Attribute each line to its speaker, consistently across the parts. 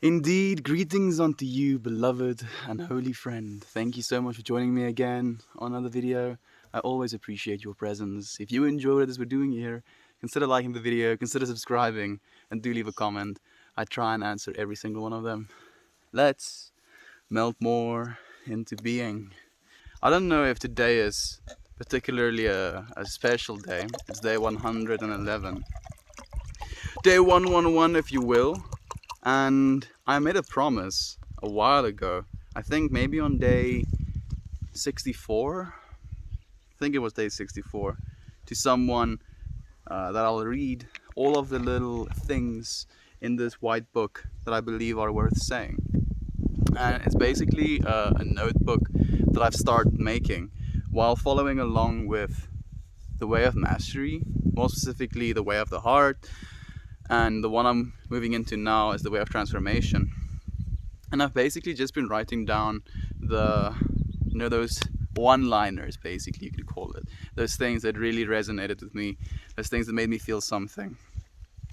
Speaker 1: Indeed, greetings unto you, beloved and holy friend. Thank you so much for joining me again on another video. I always appreciate your presence. If you enjoy what we're doing here, consider liking the video, consider subscribing, and do leave a comment. I try and answer every single one of them. Let's melt more into being. I don't know if today is particularly a special day. It's day 111. Day 111, if you will. And I made a promise a while ago, I think maybe on day 64, I think it was day 64, to someone that I'll read all of the little things in this white book that I believe are worth saying. And it's basically a notebook that I've started making while following along with the Way of Mastery, more specifically the Way of the Heart, and the one I'm moving into now is the Way of Transformation. And I've basically just been writing down those one-liners, basically you could call it, those things that really resonated with me, those things that made me feel something.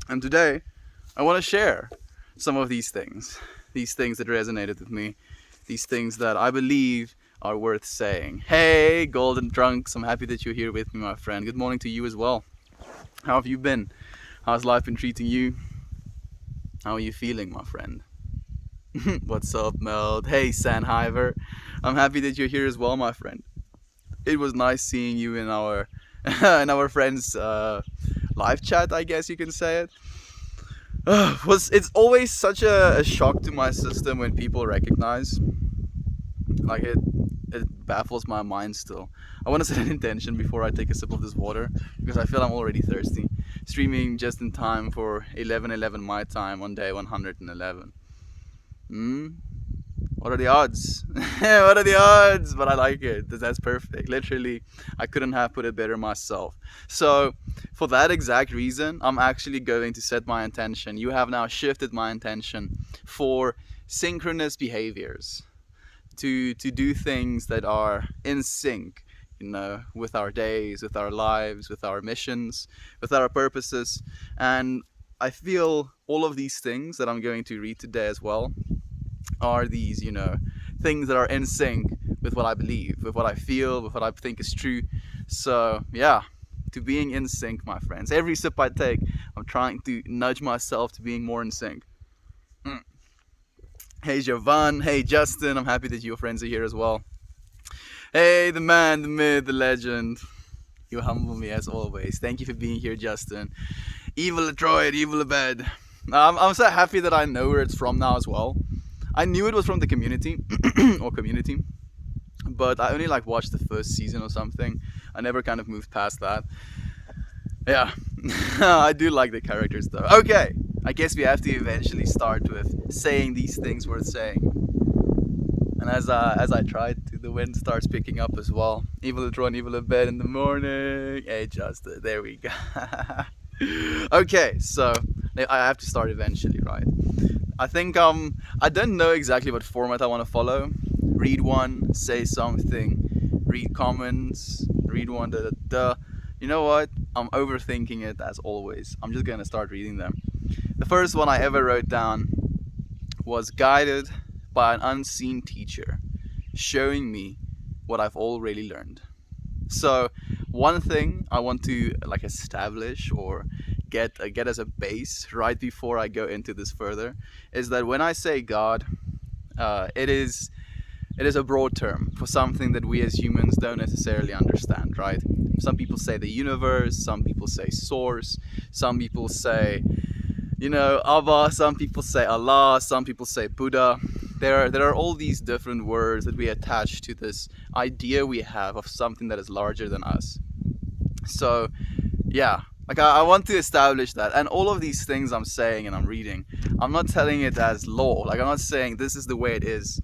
Speaker 1: And today I want to share some of these things that resonated with me, these things that I believe are worth saying. Hey, Golden Trunks, I'm happy that you're here with me, my friend. Good morning to you as well. How have you been? How's life been treating you? How are you feeling, my friend? What's up, Meld? Hey, Sanhiver. I'm happy that you're here as well, my friend. It was nice seeing you in our in our friends' live chat, I guess you can say it. It's always such a shock to my system when people recognize. Like it baffles my mind still. I want to set an intention before I take a sip of this water because I feel I'm already thirsty. Streaming just in time for 11:11 my time on day 111. What are the odds? What are the odds? But I like it. That's perfect. Literally, I couldn't have put it better myself. So, for that exact reason, I'm actually going to set my intention. You have now shifted my intention for synchronous behaviors. To do things that are in sync, with our days, with our lives, with our missions, with our purposes. And I feel all of these things that I'm going to read today as well are these, things that are in sync with what I believe, with what I feel, with what I think is true. So yeah, to being in sync, my friends. Every sip I take, I'm trying to nudge myself to being more in sync. Hey Jovan, hey Justin, I'm happy that your friends are here as well. Hey, the man, the myth, the legend. You humble me as always. Thank you for being here, Justin. Evil Detroit, evil abed. I'm so happy that I know where it's from now as well. I knew it was from the community, but I only watched the first season or something. I never kind of moved past that. Yeah, I do like the characters though. Okay, I guess we have to eventually start with saying these things worth saying. And as I tried to, the wind starts picking up as well. Evil Tron, evil in bed in the morning. Hey, Justin, there we go. Okay, so I have to start eventually, right? I think I don't know exactly what format I want to follow. Read one, say something, read comments, read one, da da da. You know what? I'm overthinking it as always. I'm just gonna start reading them. The first one I ever wrote down was guided by an unseen teacher, showing me what I've already learned. So one thing I want to establish or get as a base right before I go into this further is that when I say God, it is a broad term for something that we as humans don't necessarily understand, right? Some people say the universe, some people say source, some people say Abba, some people say Allah, some people say Buddha. There are all these different words that we attach to this idea we have of something that is larger than us. So yeah, I want to establish that. And all of these things I'm saying and I'm reading, I'm not telling it as law. I'm not saying this is the way it is.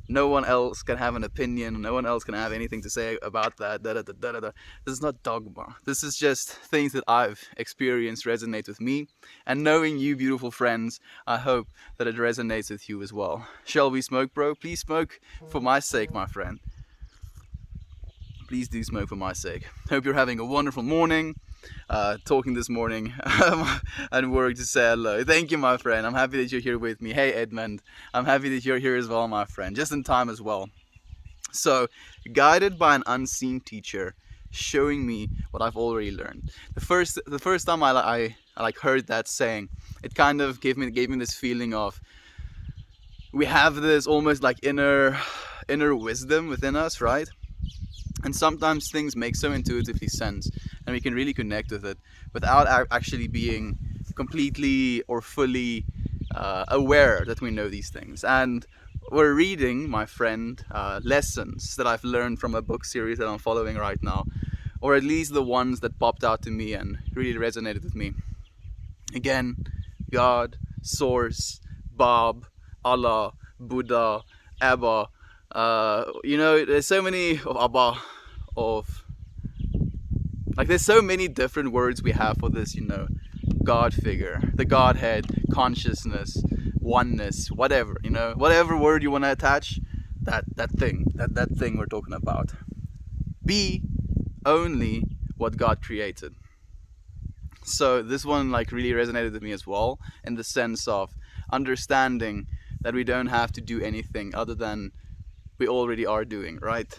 Speaker 1: No one else can have an opinion. No one else can have anything to say about that. This is not dogma. This is just things that I've experienced resonate with me. And knowing you, beautiful friends, I hope that it resonates with you as well. Shall we smoke, bro? Please smoke for my sake, my friend. Please do smoke for my sake. Hope you're having a wonderful morning. talking this morning at work to say hello. Thank you, my friend. I'm happy that you're here with me. Hey, Edmund. I'm happy that you're here as well, my friend. Just in time as well. So, guided by an unseen teacher, showing me what I've already learned. The first time I like heard that saying, it kind of gave me this feeling of we have this almost like inner wisdom within us, right? And sometimes things make so intuitively sense, and we can really connect with it without actually being completely or fully aware that we know these things. And we're reading, my friend, lessons that I've learned from a book series that I'm following right now, or at least the ones that popped out to me and really resonated with me. Again, God, Source, Bob, Allah, Buddha, Abba. There's so many of Abba, there's so many different words we have for this, God figure, the Godhead, consciousness, oneness, whatever, whatever word you want to attach, that thing we're talking about. Be only what God created. So this one really resonated with me as well, in the sense of understanding that we don't have to do anything other than we already are doing, right?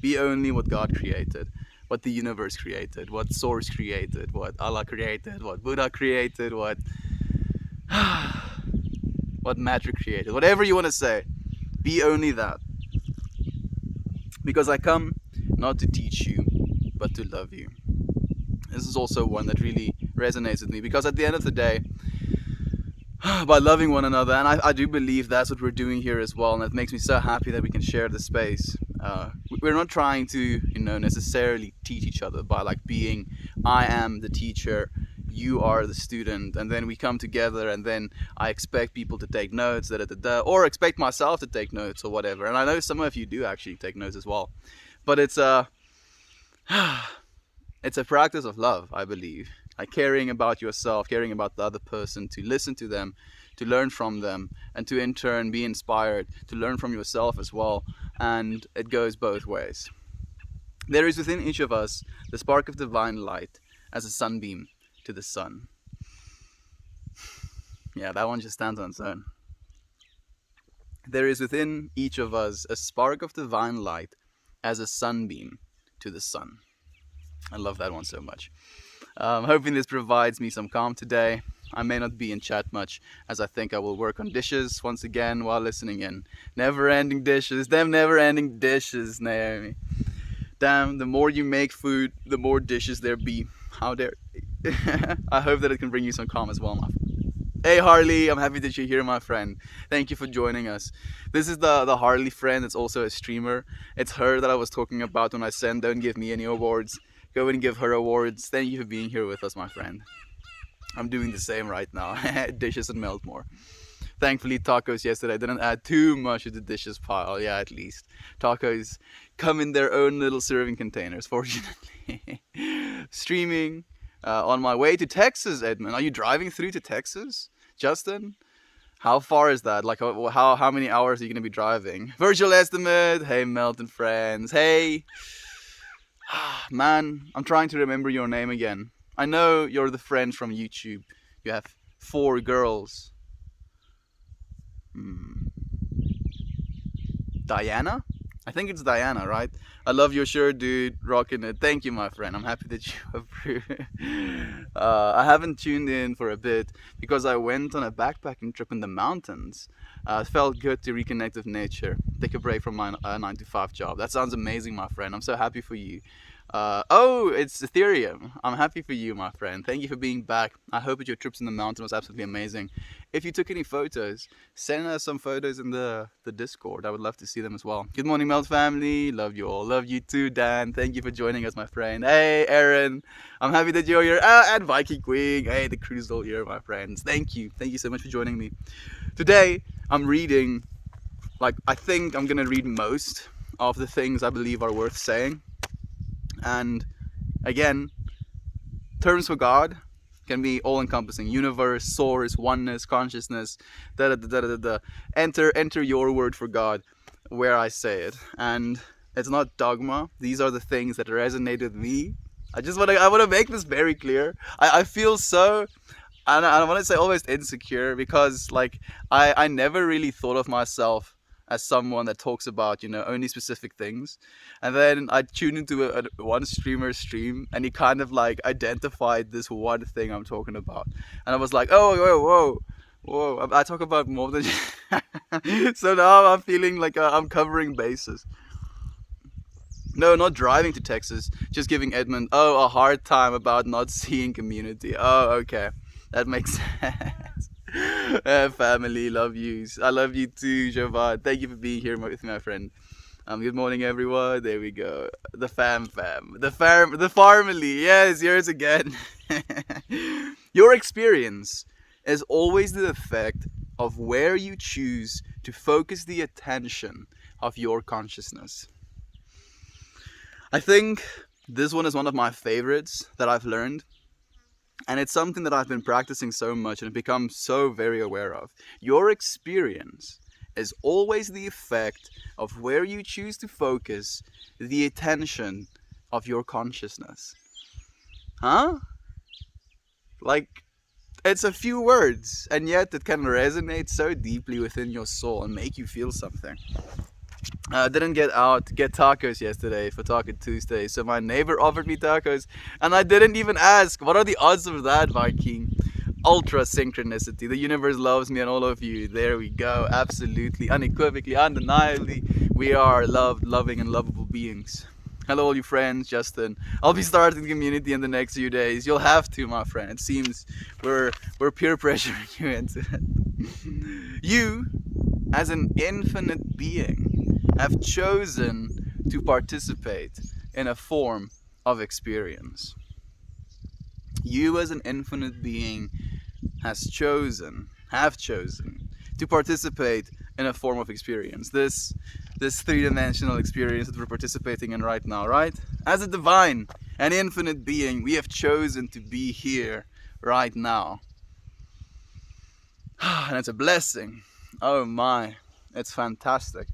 Speaker 1: Be only what God created, what the universe created, what Source created, what Allah created, what Buddha created, what matter created, whatever you want to say. Be only that. Because I come not to teach you, but to love you. This is also one that really resonates with me, because at the end of the day, by loving one another, and I do believe that's what we're doing here as well, and it makes me so happy that we can share the space. We're not trying to necessarily teach each other by being, I am the teacher, you are the student, and then we come together and then I expect people to take notes, or expect myself to take notes or whatever. And I know some of you do actually take notes as well, but it's a practice of love, I believe. Caring about yourself, caring about the other person, to listen to them, to learn from them, and to in turn be inspired to learn from yourself as well. And it goes both ways. There is within each of us the spark of divine light as a sunbeam to the sun. Yeah, that one just stands on its own. There is within each of us a spark of divine light as a sunbeam to the sun. I love that one so much. Hoping this provides me some calm today. I may not be in chat much, as I think I will work on dishes once again while listening in. Never-ending dishes, them never-ending dishes, Naomi. Damn, the more you make food, the more dishes there be. How dare... I hope that it can bring you some calm as well, my friend. Hey Harley, I'm happy that you're here, my friend. Thank you for joining us. This is the Harley friend that's also a streamer. It's her that I was talking about when I said don't give me any awards. Go and give her awards. Thank you for being here with us, my friend. I'm doing the same right now. Dishes and melt more. Thankfully, tacos yesterday didn't add too much to the dishes pile. Yeah, at least. Tacos come in their own little serving containers, fortunately. Streaming on my way to Texas, Edmund. Are you driving through to Texas, Justin? How far is that? How many hours are you going to be driving? Virtual estimate. Hey, Melton friends. Hey. Man, I'm trying to remember your name again. I know you're the friend from YouTube. You have 4 girls. Diana? I think it's Diana, right? I love your shirt, dude. Rocking it. Thank you, my friend. I'm happy that you approve. I haven't tuned in for a bit because I went on a backpacking trip in the mountains. It felt good to reconnect with nature. Take a break from my 9-to-5 job. That sounds amazing, my friend. I'm so happy for you. Oh, it's Ethereum. I'm happy for you, my friend. Thank you for being back. I hope that your trips in the mountain was absolutely amazing. If you took any photos, send us some photos in the Discord. I would love to see them as well. Good morning, Melt family. Love you all. Love you too, Dan. Thank you for joining us, my friend. Hey, Aaron. I'm happy that you're here. And Viking Queen. Hey, the crew's all here, my friends. Thank you. Thank you so much for joining me. Today, I'm reading, I think I'm going to read most of the things I believe are worth saying. And again, terms for God can be all-encompassing. Universe, source, oneness, consciousness, Enter your word for God where I say it. And it's not dogma. These are the things that resonate with me I want to make this very clear. I feel so, and I want to say almost insecure, because like I never really thought of myself as someone that talks about, only specific things. And then I tuned into one streamer's stream, and he kind of like identified this one thing I'm talking about. And I was like, oh, whoa, I talk about more than so now I'm feeling like I'm covering bases. No, not driving to Texas, just giving Edmund, a hard time about not seeing Community. Oh, okay. That makes sense. Family, love yous. I love you too, Jovan. Thank you for being here with me, my friend. Good morning, everyone. There we go. The fam. The family. Yes, yours again. Your experience is always the effect of where you choose to focus the attention of your consciousness. I think this one is one of my favorites that I've learned. And it's something that I've been practicing so much and become so very aware of. Your experience is always the effect of where you choose to focus the attention of your consciousness. Huh? Like, it's a few words, and yet it can resonate so deeply within your soul and make you feel something. I didn't get tacos yesterday for Taco Tuesday, so my neighbor offered me tacos, and I didn't even ask. What are the odds of that, Viking? Ultra synchronicity. The universe loves me and all of you. There we go. Absolutely, unequivocally, undeniably, we are loved, loving, and lovable beings. Hello, all you friends. Justin. I'll be starting the community in the next few days. You'll have to, my friend. It seems we're peer pressuring you into it. You, as an infinite being, have chosen to participate in a form of experience. You, as an infinite being, have chosen to participate in a form of experience. This three-dimensional experience that we're participating in right now, right? As a divine and infinite being, we have chosen to be here right now. And it's a blessing. Oh my, it's fantastic.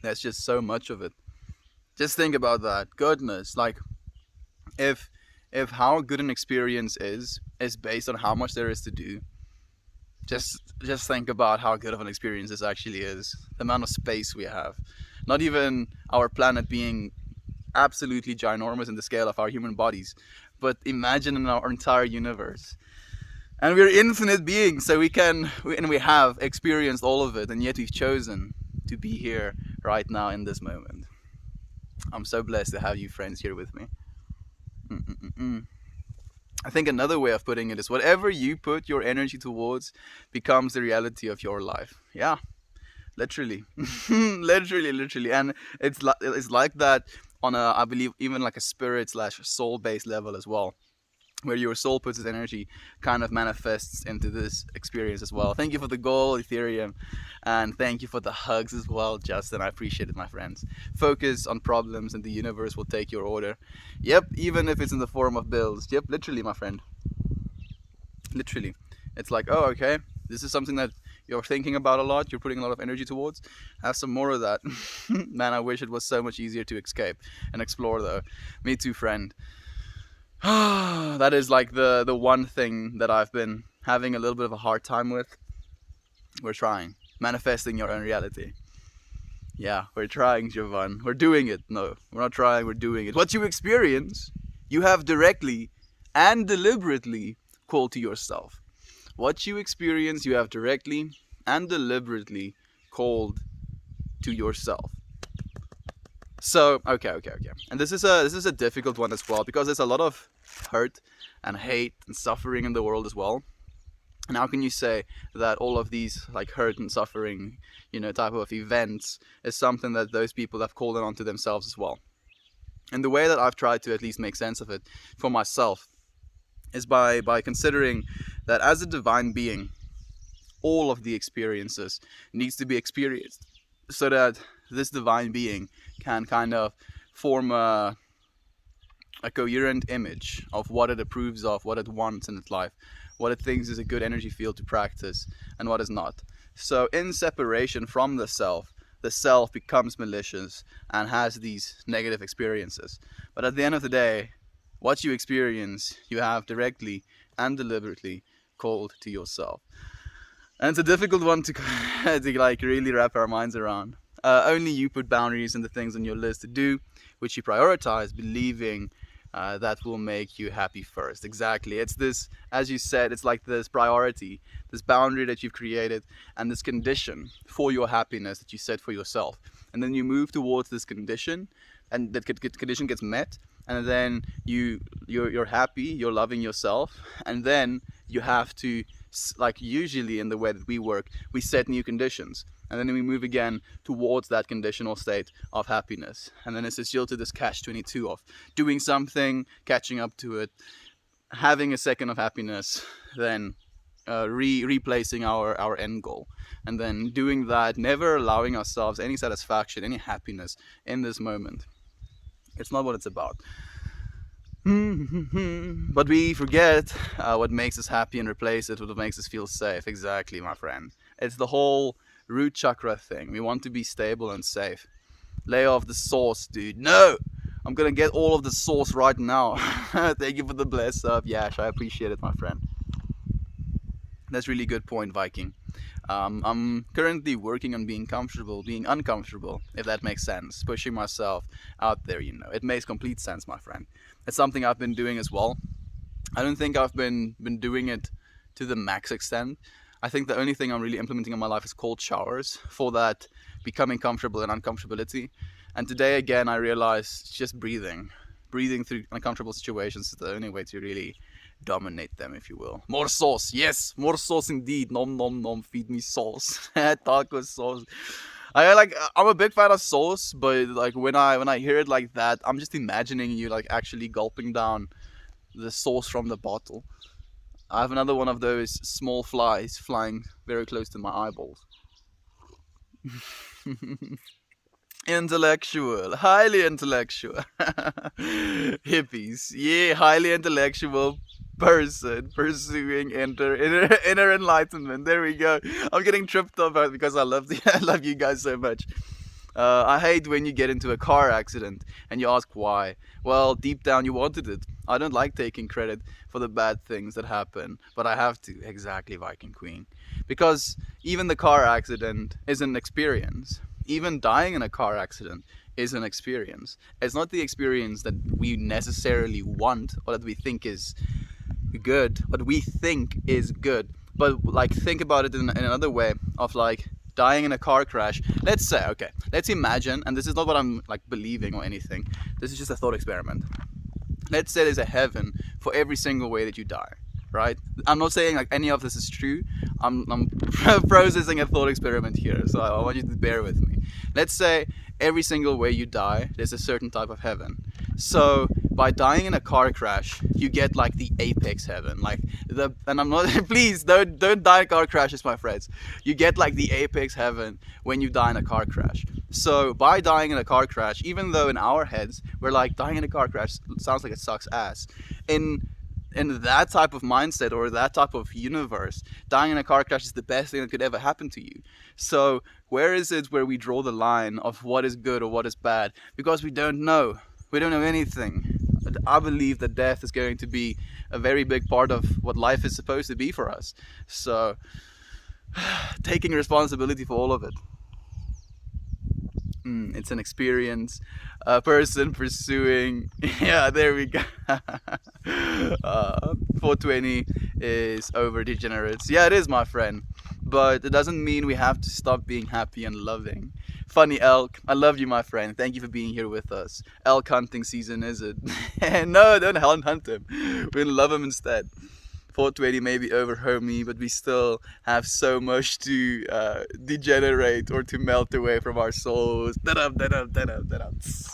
Speaker 1: There's just so much of it. Just think about that. Goodness, like if how good an experience is based on how much there is to do, just think about how good of an experience this actually is. The amount of space we have. Not even our planet being absolutely ginormous in the scale of our human bodies, but imagine in our entire universe. And we're infinite beings, so we have experienced all of it, and yet we've chosen to be here right now in this moment. I'm so blessed to have you friends here with me. I think another way of putting it is whatever you put your energy towards becomes the reality of your life. Yeah, literally. literally. And it's like that on a, I believe, even like a spirit / soul based level as well, where your soul puts its energy kind of manifests into this experience as well. Thank you for the goal, Ethereum, and thank you for the hugs as well, Justin. I appreciate it, my friends. Focus on problems and the universe will take your order. Yep, even if it's in the form of bills. Yep, literally, my friend. Literally. It's like, oh, okay, this is something that you're thinking about a lot, you're putting a lot of energy towards. Have some more of that. Man, I wish it was so much easier to escape and explore though. Me too, friend. That is like the one thing that I've been having a little bit of a hard time with. We're trying. Manifesting your own reality. Yeah, we're trying, Jovan. We're doing it. No, we're not trying, we're doing it. What you experience, you have directly and deliberately called to yourself. What you experience, you have directly and deliberately called to yourself. So, okay. And this is a difficult one as well, because there's a lot of hurt and hate and suffering in the world as well. And how can you say that all of these like hurt and suffering, type of events is something that those people have called on to themselves as well? And the way that I've tried to at least make sense of it for myself is by considering that as a divine being, all of the experiences needs to be experienced so that this divine being can kind of form a coherent image of what it approves of, what it wants in its life, what it thinks is a good energy field to practice, and what is not. So in separation from the self, the self becomes malicious and has these negative experiences. But at the end of the day, what you experience, you have directly and deliberately called to yourself. And it's a difficult one to, to like really wrap our minds around. Only you put boundaries in the things on your list to do, which you prioritize, believing that will make you happy first. Exactly. It's this, as you said, it's like this priority, this boundary that you've created, and this condition for your happiness that you set for yourself. And then you move towards this condition, and that condition gets met, and then you're happy, you're loving yourself, and then you have to, like usually in the way that we work, we set new conditions, and then we move again towards that conditional state of happiness. And then it's still to this catch-22 of doing something, catching up to it, having a second of happiness, then replacing our end goal, and then doing that, never allowing ourselves any satisfaction, any happiness in this moment. It's not what it's about. But we forget what makes us happy and replace it with what makes us feel safe. Exactly, my friend. It's the whole root chakra thing. We want to be stable and safe. Lay off the sauce, dude. No! I'm gonna get all of the sauce right now. Thank you for the bless up, Yash. I appreciate it, my friend. That's really good point, Viking. I'm currently working on being comfortable, being uncomfortable, if that makes sense. Pushing myself out there, you know. It makes complete sense, my friend. It's something I've been doing as well. I don't think I've been doing it to the max extent. I think the only thing I'm really implementing in my life is cold showers for that becoming comfortable in uncomfortability. And today, again, I realized just breathing through uncomfortable situations is the only way to really dominate them, if you will. More sauce, yes, more sauce indeed. Nom nom nom, feed me sauce. Taco sauce. I'm a big fan of sauce, but like when I hear it like that, I'm just imagining you like actually gulping down the sauce from the bottle. I have another one of those small flies flying very close to my eyeballs. Intellectual, highly intellectual. Hippies, yeah, highly intellectual person pursuing inner enlightenment. There we go. I'm getting tripped up because I love I love you guys so much. I hate when you get into a car accident and you ask why. Well, deep down you wanted it. I don't like taking credit for the bad things that happen, but I have to. Exactly, Viking Queen. Because even the car accident is an experience. Even dying in a car accident is an experience. It's not the experience that we necessarily want or that we think is good, what we think is good. But like think about it in another way of like dying in a car crash. Let's say, okay, let's imagine, and this is not what I'm like believing or anything, this is just a thought experiment. Let's say there's a heaven for every single way that you die, right? I'm not saying like any of this is true. I'm processing a thought experiment here, so I want you to bear with me. Let's say every single way you die, there's a certain type of heaven. So by dying in a car crash, you get like the apex heaven, like and I'm not, please don't die in car crashes, my friends. You get like the apex heaven when you die in a car crash. So by dying in a car crash, even though in our heads we're like dying in a car crash sounds like it sucks ass, in that type of mindset or that type of universe, dying in a car crash is the best thing that could ever happen to you. So where is it where we draw the line of what is good or what is bad? Because we don't know. We don't know anything. I believe that death is going to be a very big part of what life is supposed to be for us. So taking responsibility for all of it. It's an experience. A person pursuing. Yeah, there we go. 420 is over degenerates. Yeah, it is, my friend. But it doesn't mean we have to stop being happy and loving. Funny elk, I love you, my friend. Thank you for being here with us. Elk hunting season, is it? No, don't hunt him. We'll love him instead. 420 may be over, homie, but we still have so much to degenerate or to melt away from our souls.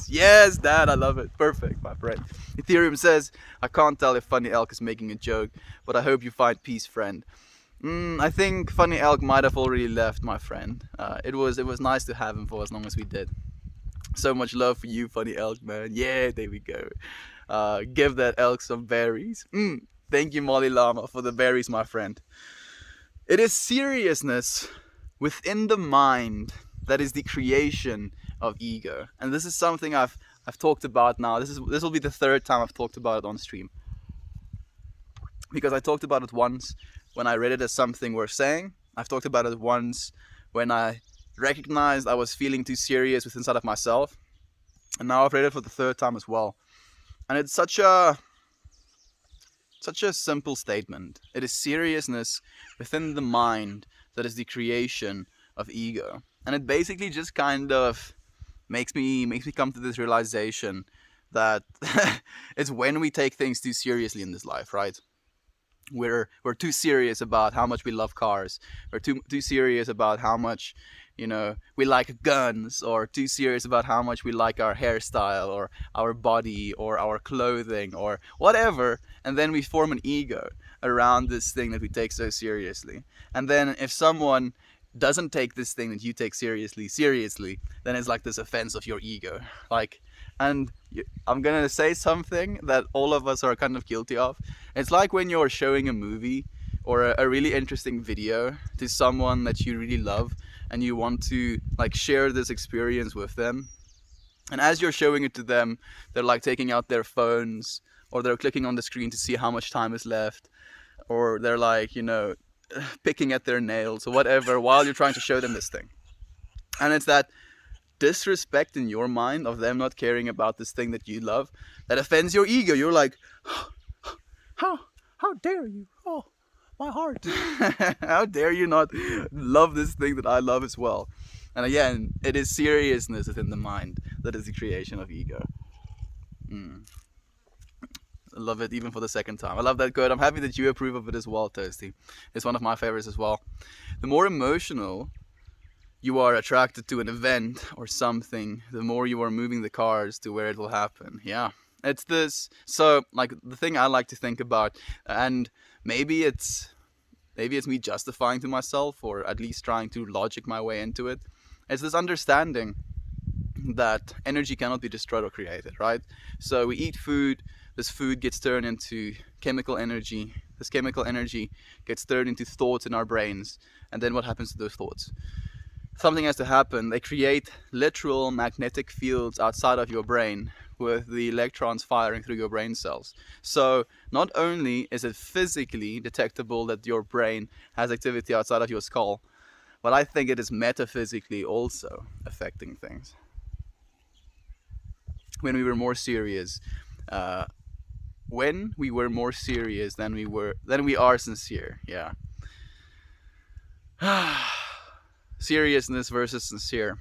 Speaker 1: Yes, Dad, I love it. Perfect, my friend. Ethereum says, I can't tell if Funny Elk is making a joke, but I hope you find peace, friend. I think Funny Elk might have already left, my friend. It was nice to have him for as long as we did. So much love for you, Funny Elk, man. Yeah, there we go. Give that elk some berries. Thank you, Molly Llama, for the berries, my friend. It is seriousness within the mind that is the creation of ego. And this is something I've talked about now. This will be the third time I've talked about it on stream, because I talked about it once when I read it as something worth saying. I've talked about it once when I recognized I was feeling too serious with inside of myself, and now I've read it for the third time as well. And it's such a simple statement. It is seriousness within the mind that is the creation of ego. And it basically just kind of makes me come to this realization that it's when we take things too seriously in this life, right? We're too serious about how much we love cars. We're too serious about how much, we like guns, or too serious about how much we like our hairstyle or our body or our clothing or whatever. And then we form an ego around this thing that we take so seriously. And then if someone doesn't take this thing that you take seriously, then it's like this offense of your ego. I'm gonna say something that all of us are kind of guilty of. It's like when you're showing a movie or a really interesting video to someone that you really love, and you want to share this experience with them. And as you're showing it to them, they're taking out their phones, or they're clicking on the screen to see how much time is left, or they're picking at their nails or whatever while you're trying to show them this thing. And it's that disrespect in your mind of them not caring about this thing that you love that offends your ego. You're like, how dare you? Oh, my heart. How dare you not love this thing that I love as well? And again, it is seriousness within the mind that is the creation of ego. I love it even for the second time. I love that quote. I'm happy that you approve of it as well, Toasty. It's one of my favorites as well. The more emotional you are attracted to an event or something, the more you are moving the cards to where it will happen. Yeah. It's this. So, the thing I like to think about, and maybe it's me justifying to myself, or at least trying to logic my way into it. It's this understanding that energy cannot be destroyed or created, right? So we eat food. This food gets turned into chemical energy. This chemical energy gets turned into thoughts in our brains. And then what happens to those thoughts? Something has to happen. They create literal magnetic fields outside of your brain, with the electrons firing through your brain cells. So not only is it physically detectable that your brain has activity outside of your skull, but I think it is metaphysically also affecting things. When we were more serious, than we are sincere. Yeah. Seriousness versus sincere.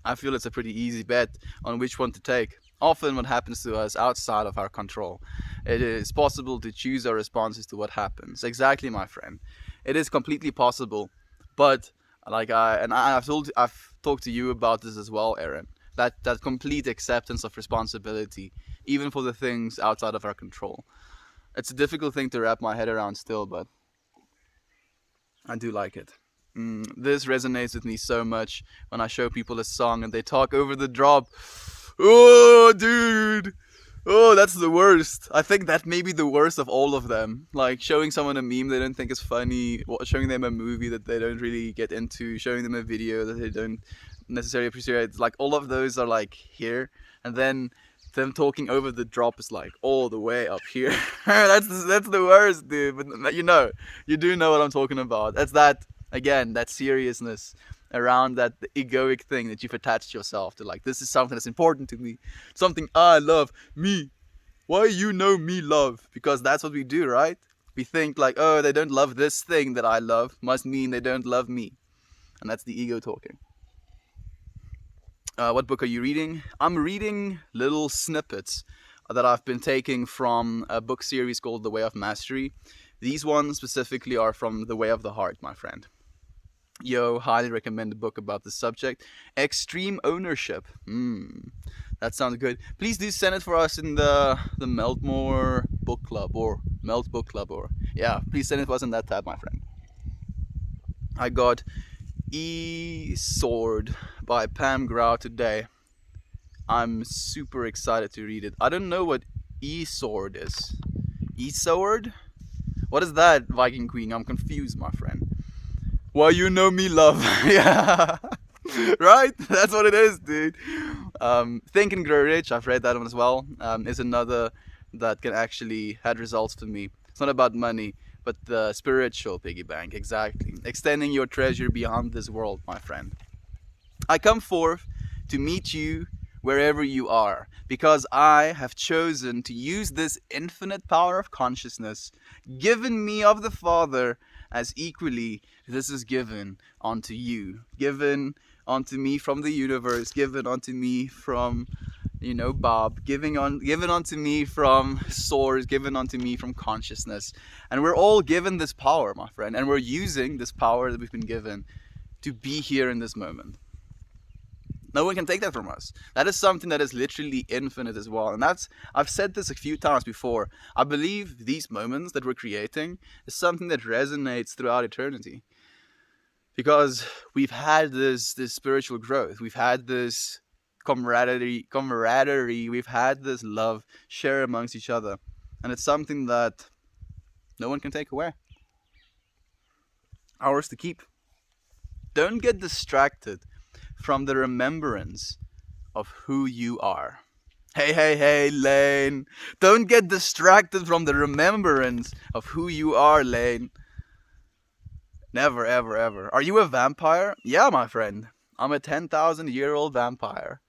Speaker 1: I feel it's a pretty easy bet on which one to take. Often what happens to us outside of our control. It is possible to choose our responses to what happens. Exactly, my friend. It is completely possible. But I've talked to you about this as well, Aaron. That complete acceptance of responsibility, even for the things outside of our control. It's a difficult thing to wrap my head around still, but I do like it. This resonates with me so much when I show people a song and they talk over the drop. Oh, dude. Oh, that's the worst. I think that may be the worst of all of them. Showing someone a meme they don't think is funny, showing them a movie that they don't really get into, showing them a video that they don't necessarily appreciate. All of those are here, and then them talking over the drop is all the way up here. That's the worst, dude. But you do know what I'm talking about. That's that seriousness around that egoic thing that you've attached yourself to. This is something that's important to me, something I love. Me, why me love? Because that's what we do, right? We think oh, they don't love this thing that I love, must mean they don't love me. And that's the ego talking. What book are you reading? I'm reading little snippets that I've been taking from a book series called The Way of Mastery. These ones specifically are from The Way of the Heart, my friend. Highly recommend a book about this subject. Extreme ownership. That sounds good. Please do send it for us in the Meltmore Book Club, or Melt Book Club, or yeah, please send it for us in that tab, my friend. I got E-Sword by Pam Grau today. I'm super excited to read it. I don't know what E-Sword is. E-Sword? What is that, Viking Queen? I'm confused, my friend. Well, me love. Yeah. Right? That's what it is, dude. Think and Grow Rich, I've read that one as well, is another that can actually had results for me. It's not about money, but the spiritual piggy bank, exactly. Extending your treasure beyond this world, my friend. I come forth to meet you wherever you are, because I have chosen to use this infinite power of consciousness given me of the Father, as equally this is given unto you, given unto me from the universe, given unto me from Bob, given unto me from source, given unto me from consciousness. And we're all given this power, my friend, and we're using this power that we've been given to be here in this moment. No one can take that from us. That is something that is literally infinite as well. And I've said this a few times before. I believe these moments that we're creating is something that resonates throughout eternity. Because we've had this spiritual growth. We've had this camaraderie. We've had this love share amongst each other. And it's something that no one can take away. Ours to keep. Don't get distracted from the remembrance of who you are. Hey, Lane. Don't get distracted from the remembrance of who you are, Lane. Never, ever, ever. Are you a vampire? Yeah, my friend. I'm a 10,000-year-old vampire.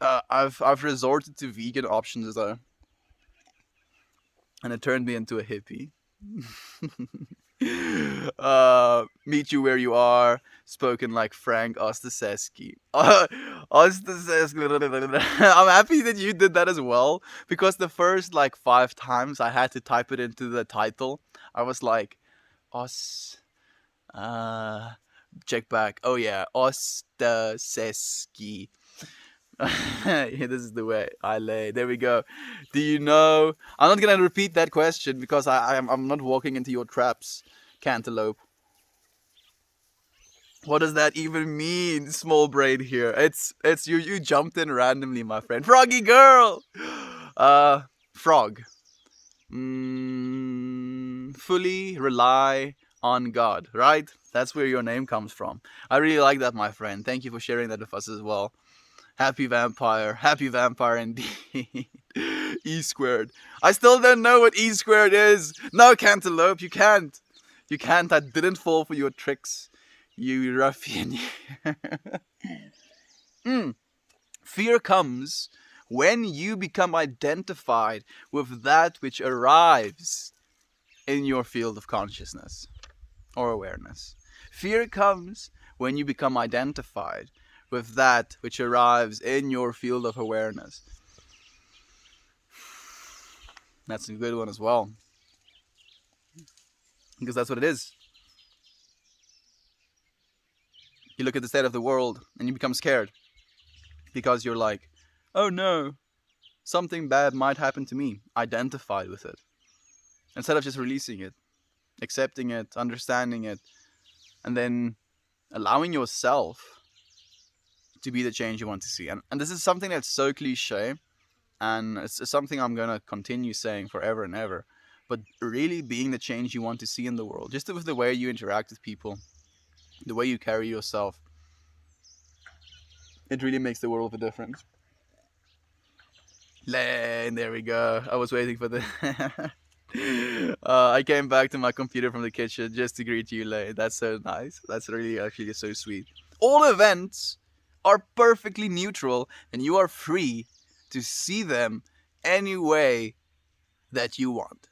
Speaker 1: I've resorted to vegan options though, and it turned me into a hippie. Meet you where you are, spoken like Frank Ostaseski. Ostaseski. I'm happy that you did that as well, because the first 5 times I had to type it into the title, I was like, check back. Oh yeah, Ostaseski. This is the way I lay. There we go. Do you know? I'm not gonna repeat that question because I'm not walking into your traps, cantaloupe. What does that even mean, small brain here? It's you jumped in randomly, my friend. Froggy girl. Frog. Fully rely on God, right? That's where your name comes from. I really like that, my friend. Thank you for sharing that with us as well. Happy vampire indeed. E squared. I still don't know what E squared is. No, cantaloupe, you can't. You can't. I didn't fall for your tricks, you ruffian. Fear comes when you become identified with that which arrives in your field of consciousness or awareness. Fear comes when you become identified with that which arrives in your field of awareness. That's a good one as well, because that's what it is. You look at the state of the world and you become scared because you're like, oh no, something bad might happen to me. Identified with it, instead of just releasing it, accepting it, understanding it, and then allowing yourself to be the change you want to see. And this is something that's so cliche, and it's something I'm going to continue saying forever and ever, but really being the change you want to see in the world, just with the way you interact with people, the way you carry yourself, it really makes the world of a difference. Lane, there we go. I was waiting for the... I came back to my computer from the kitchen just to greet you, Lane. That's so nice. That's really actually so sweet. All events are perfectly neutral, and you are free to see them any way that you want.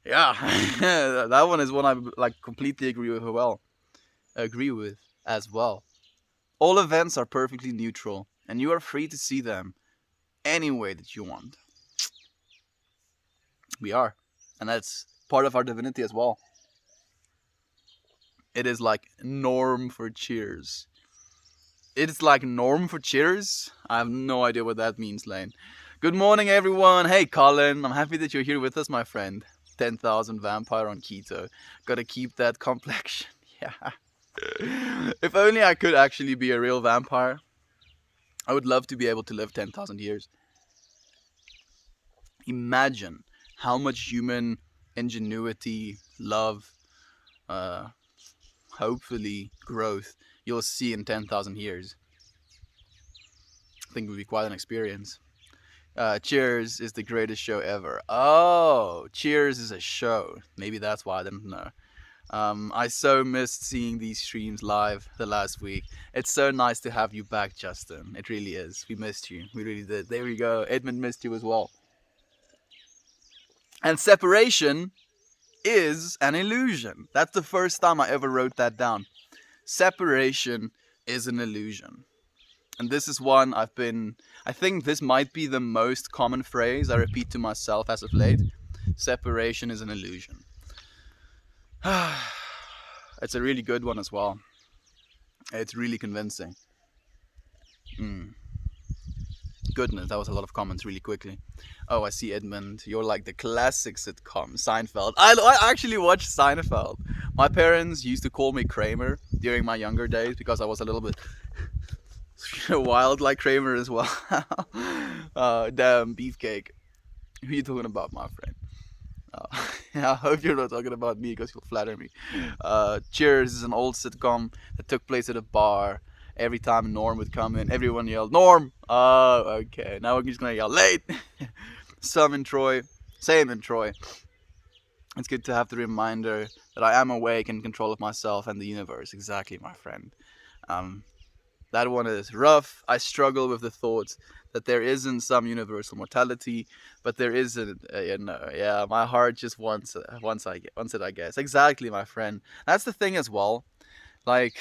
Speaker 1: Yeah, that one is one I completely agree with as well. All events are perfectly neutral, and you are free to see them any way that you want. We are, and that's part of our divinity as well. It is like norm for cheers. It's like norm for cheers? I have no idea what that means, Lane. Good morning, everyone. Hey, Colin. I'm happy that you're here with us, my friend. 10,000 vampire on keto. Gotta keep that complexion. Yeah. If only I could actually be a real vampire. I would love to be able to live 10,000 years. Imagine how much human ingenuity, love, hopefully, growth you'll see in 10,000 years. I think it would be quite an experience. Cheers is the greatest show ever. Oh, Cheers is a show. Maybe that's why I didn't know. I so missed seeing these streams live the last week. It's so nice to have you back, Justin. It really is. We missed you. We really did. There we go. Edmund missed you as well. And separation is an illusion. That's the first time I ever wrote that down. Separation is an illusion. And this is one I think this might be the most common phrase I repeat to myself as of late. Separation is an illusion. It's a really good one as well. It's really convincing. Goodness, that was a lot of comments really quickly. Oh, I see, Edmund. You're like the classic sitcom, Seinfeld. I actually watched Seinfeld. My parents used to call me Kramer during my younger days because I was a little bit wild like Kramer as well. Damn, beefcake. Who are you talking about, my friend? I hope you're not talking about me because you'll flatter me. Cheers is an old sitcom that took place at a bar. Every time Norm would come in, everyone yelled, "Norm!" Oh, okay. Now we're just gonna yell, "Late!" Some in Troy. Same in Troy. It's good to have the reminder that I am awake and in control of myself and the universe. Exactly, my friend. That one is rough. I struggle with the thought that there isn't some universal mortality, but there isn't, yeah, my heart just wants it, I guess. Exactly, my friend. That's the thing as well. Like,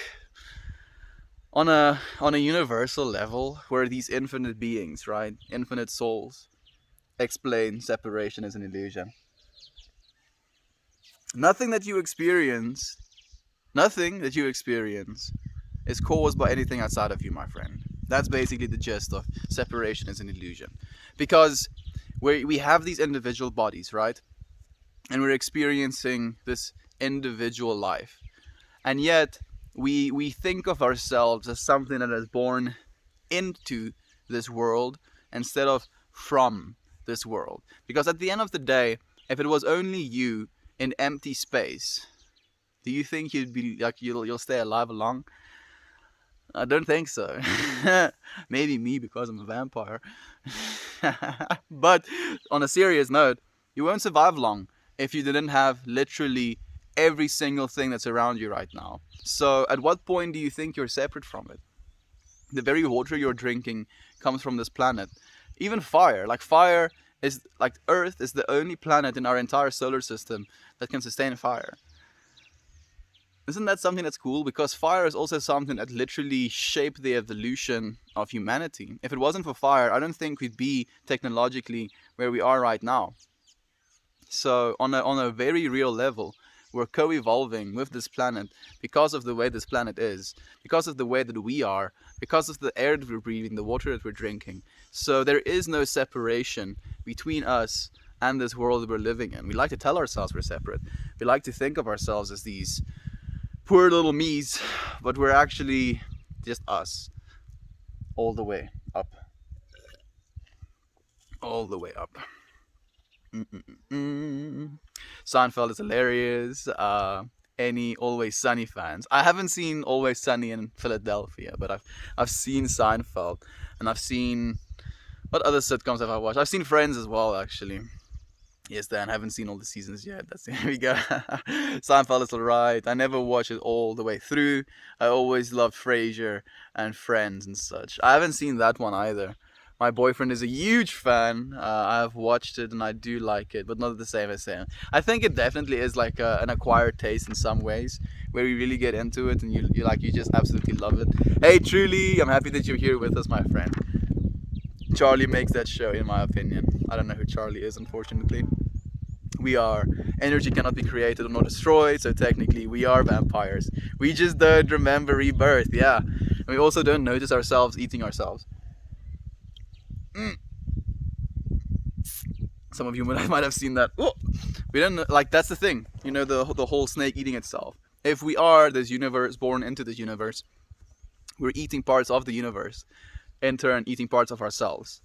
Speaker 1: on a universal level, where these infinite beings, right, infinite souls, explain separation as an illusion. Nothing that you experience is caused by anything outside of you, my friend. That's basically the gist of separation as an illusion. Because we have these individual bodies, right? And we're experiencing this individual life. And yet, we think of ourselves as something that is born into this world instead of from this world. Because at the end of the day, if it was only you in empty space, do you think you'd be like you'll stay alive long? I don't think so. Maybe me because I'm a vampire. But on a serious note, you won't survive long if you didn't have literally every single thing that's around you right now. So at what point do you think you're separate from it? The very water you're drinking comes from this planet. Even fire, like Earth is the only planet in our entire solar system that can sustain fire. Isn't that something that's cool? Because fire is also something that literally shaped the evolution of humanity. If it wasn't for fire, I don't think we'd be technologically where we are right now. So on a very real level, we're co-evolving with this planet because of the way this planet is, because of the way that we are, because of the air that we're breathing, the water that we're drinking. So there is no separation between us and this world that we're living in. We like to tell ourselves we're separate. We like to think of ourselves as these poor little me's, but we're actually just us. All the way up. All the way up. Seinfeld is hilarious. Any Always Sunny fans? I haven't seen Always Sunny in Philadelphia, but I've seen Seinfeld, and I've seen, what other sitcoms have I watched? I've seen Friends as well, actually. Yes, Dan, I haven't seen all the seasons yet. There we go. Seinfeld is alright. I never watched it all the way through. I always loved Frasier and Friends and such. I haven't seen that one either. My boyfriend is a huge fan. I've watched it and I do like it, but not the same as him. I think it definitely is like an acquired taste in some ways, where you really get into it and you just absolutely love it. Hey, truly, I'm happy that you're here with us, my friend. Charlie makes that show, in my opinion. I don't know who Charlie is, unfortunately. Energy cannot be created or not destroyed, so technically we are vampires. We just don't remember rebirth, yeah. And we also don't notice ourselves eating ourselves. Some of you might have seen that. Oh, we don't, like, that's the thing, the whole snake eating itself. If we are this universe, born into this universe, we're eating parts of the universe, in turn eating parts of ourselves.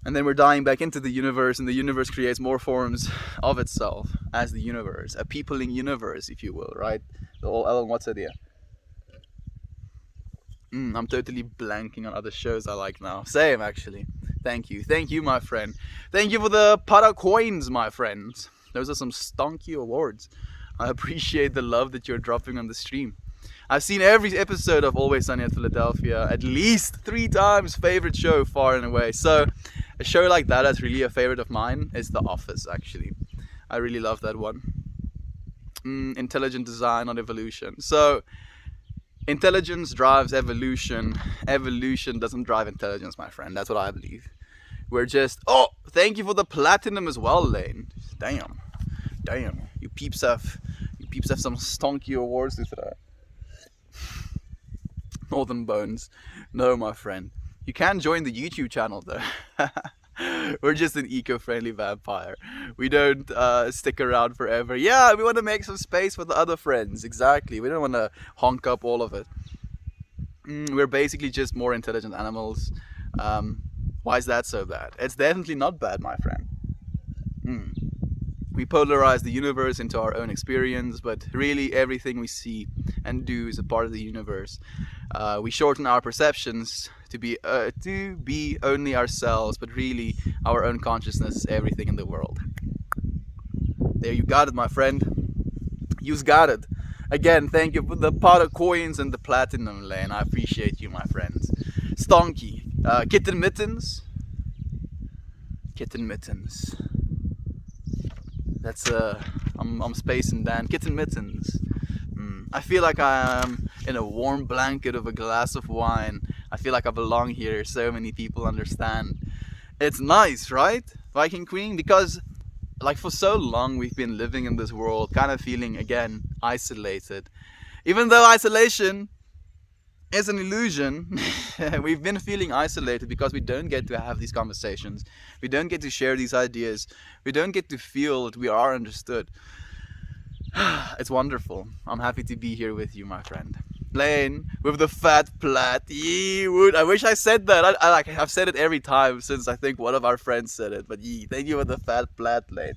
Speaker 1: And then we're dying back into the universe, and the universe creates more forms of itself as the universe, a peopling universe, if you will, right? The whole Ellen Watts idea. I'm totally blanking on other shows I like now. Same, actually. Thank you, my friend. Thank you for the Pada coins, my friends. Those are some stonky awards. I appreciate the love that you're dropping on the stream. I've seen every episode of Always Sunny in Philadelphia at least 3 times. Favorite show, far and away. So, a show like that that's really a favorite of mine is The Office, actually. I really love that one. Intelligent design, not evolution. So, intelligence drives evolution. Evolution doesn't drive intelligence, my friend. That's what I believe. We're just... Oh, thank you for the platinum as well, Lane. Damn. You peeps have some stonky awards to throw. Northern Bones. No, my friend. You can join the YouTube channel, though. We're just an eco-friendly vampire. We don't stick around forever. Yeah, we want to make some space for the other friends. Exactly. We don't want to honk up all of it. We're basically just more intelligent animals. Why is that so bad? It's definitely not bad, my friend. We polarize the universe into our own experience, but really everything we see and do is a part of the universe. We shorten our perceptions to be only ourselves, but really our own consciousness is everything in the world. There, you got it, my friend. You've got it. Again, thank you for the pot of coins and the platinum, Lane. I appreciate you, my friends. Stonky. Kitten Mittens. Kitten Mittens. That's I'm spacing Dan. Kitten Mittens. I feel like I am in a warm blanket of a glass of wine. I feel like I belong here. So many people understand. It's nice, right, Viking Queen? Because like for so long we've been living in this world, kind of feeling again isolated. Even though isolation is an illusion, we've been feeling isolated because we don't get to have these conversations. We don't get to share these ideas. We don't get to feel that we are understood. It's wonderful. I'm happy to be here with you, my friend. Lane with the fat plat. Yee, wood. I wish I said that. I've said it every time since I think one of our friends said it. But yee, thank you for the fat plat, Lane.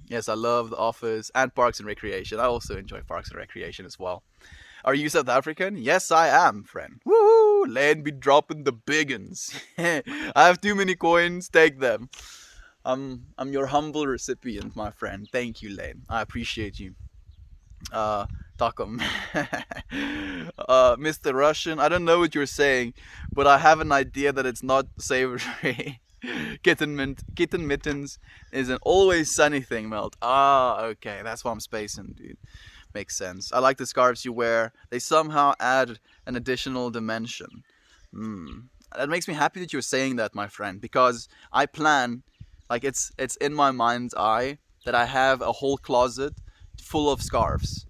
Speaker 1: Yes, I love The Office and Parks and Recreation. I also enjoy Parks and Recreation as well. Are you South African? Yes, I am, friend. Woo! Lane be dropping the biggins. I have too many coins. Take them. I'm your humble recipient, my friend. Thank you, Lane. I appreciate you. Takum. Mr. Russian, I don't know what you're saying, but I have an idea that it's not savory. Kitten Mittens is an Always Sunny thing, Melt. Okay, that's why I'm spacing, dude. Makes sense. I like the scarves you wear. They somehow add an additional dimension. That makes me happy that you're saying that, my friend, because I plan, like it's in my mind's eye that I have a whole closet full of scarves,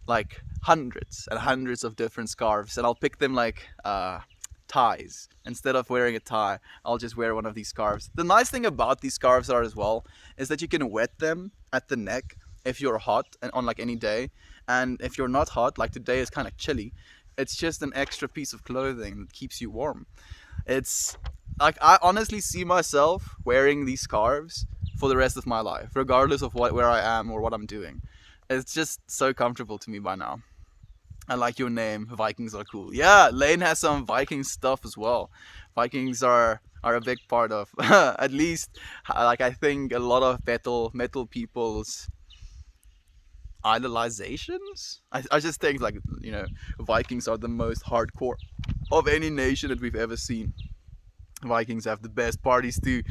Speaker 1: like hundreds and hundreds of different scarves, and I'll pick them like ties. Instead of wearing a tie, I'll just wear one of these scarves. The nice thing about these scarves are as well is that you can wet them at the neck if you're hot and on like any day, and if you're not hot, like today is kind of chilly, it's just an extra piece of clothing that keeps you warm. It's like I honestly see myself wearing these scarves for the rest of my life, regardless of where I am or what I'm doing. It's just so comfortable to me by now. I like your name. Vikings are cool. Yeah, Lane has some Viking stuff as well. Vikings are a big part of at least like I think a lot of metal people's idolizations. I just think like, you know, Vikings are the most hardcore of any nation that we've ever seen. Vikings have the best parties too.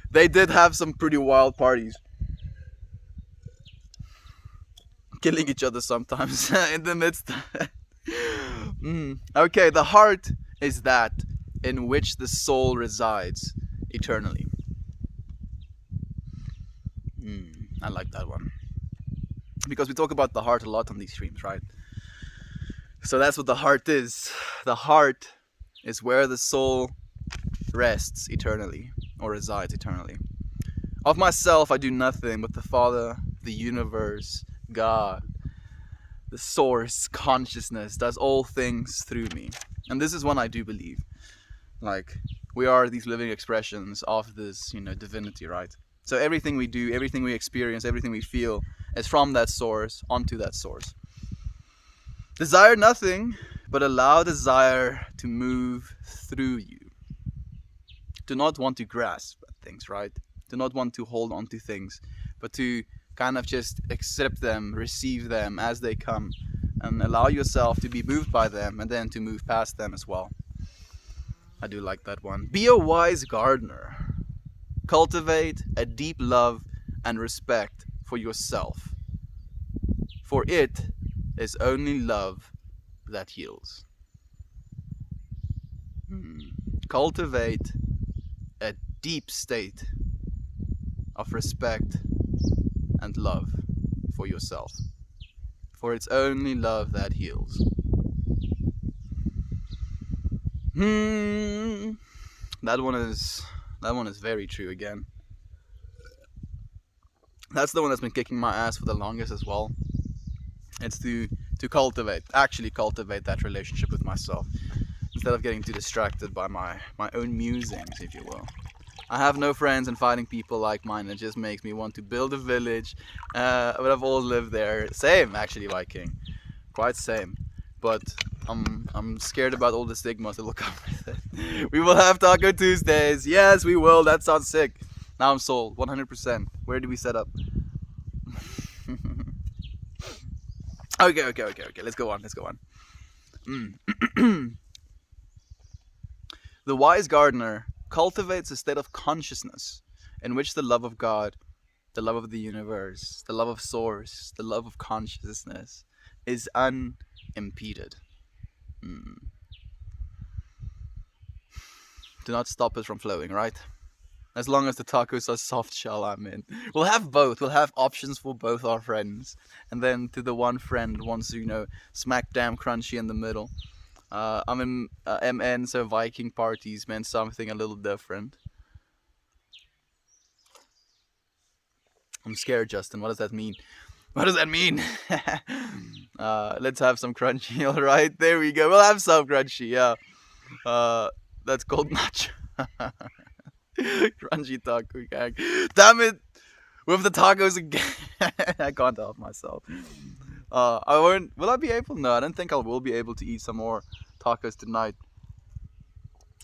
Speaker 1: They did have some pretty wild parties, killing each other sometimes in the midst. Okay, the heart is that in which the soul resides eternally. I like that one. Because we talk about the heart a lot on these streams, right? So that's what the heart is. The heart is where the soul rests eternally, or resides eternally. Of myself I do nothing, but the Father, the universe, God, the source, consciousness, does all things through me. And this is one I do believe. Like, we are these living expressions of this, divinity, right? So everything we do, everything we experience, everything we feel is from that source onto that source. Desire nothing, but allow desire to move through you. Do not want to grasp at things, right? Do not want to hold on to things, but to kind of just accept them, receive them as they come, and allow yourself to be moved by them and then to move past them as well. I do like that one. Be a wise gardener. Cultivate a deep love and respect for yourself, for it is only love that heals. Cultivate a deep state of respect and love for yourself, for it's only love that heals. That one is very true again. That's the one that's been kicking my ass for the longest as well. It's to actually cultivate that relationship with myself, instead of getting too distracted by my own musings, if you will. I have no friends, and finding people like mine, it just makes me want to build a village. But I've always lived there. Same, actually, Viking. Quite same. But I'm scared about all the stigmas that will come with it. We will have Taco Tuesdays. Yes, we will. That sounds sick. Now I'm sold, 100%. Where do we set up? Okay. Let's go on. The wise gardener cultivates a state of consciousness in which the love of God, the love of the universe, the love of source, the love of consciousness is unimpeded. Do not stop us from flowing, right? As long as the tacos are soft shell, I'm in. We'll have both. We'll have options for both our friends. And then to the one friend who wants to, smack damn crunchy in the middle. I'm in MN, so Viking parties meant something a little different. I'm scared, Justin. What does that mean? Let's have some crunchy, alright? There we go. We'll have some crunchy, yeah. That's called nacho. Crunchy taco gang. Damn it! With the tacos again. I can't help myself. I won't. Will I be able? No, I don't think I will be able to eat some more tacos tonight.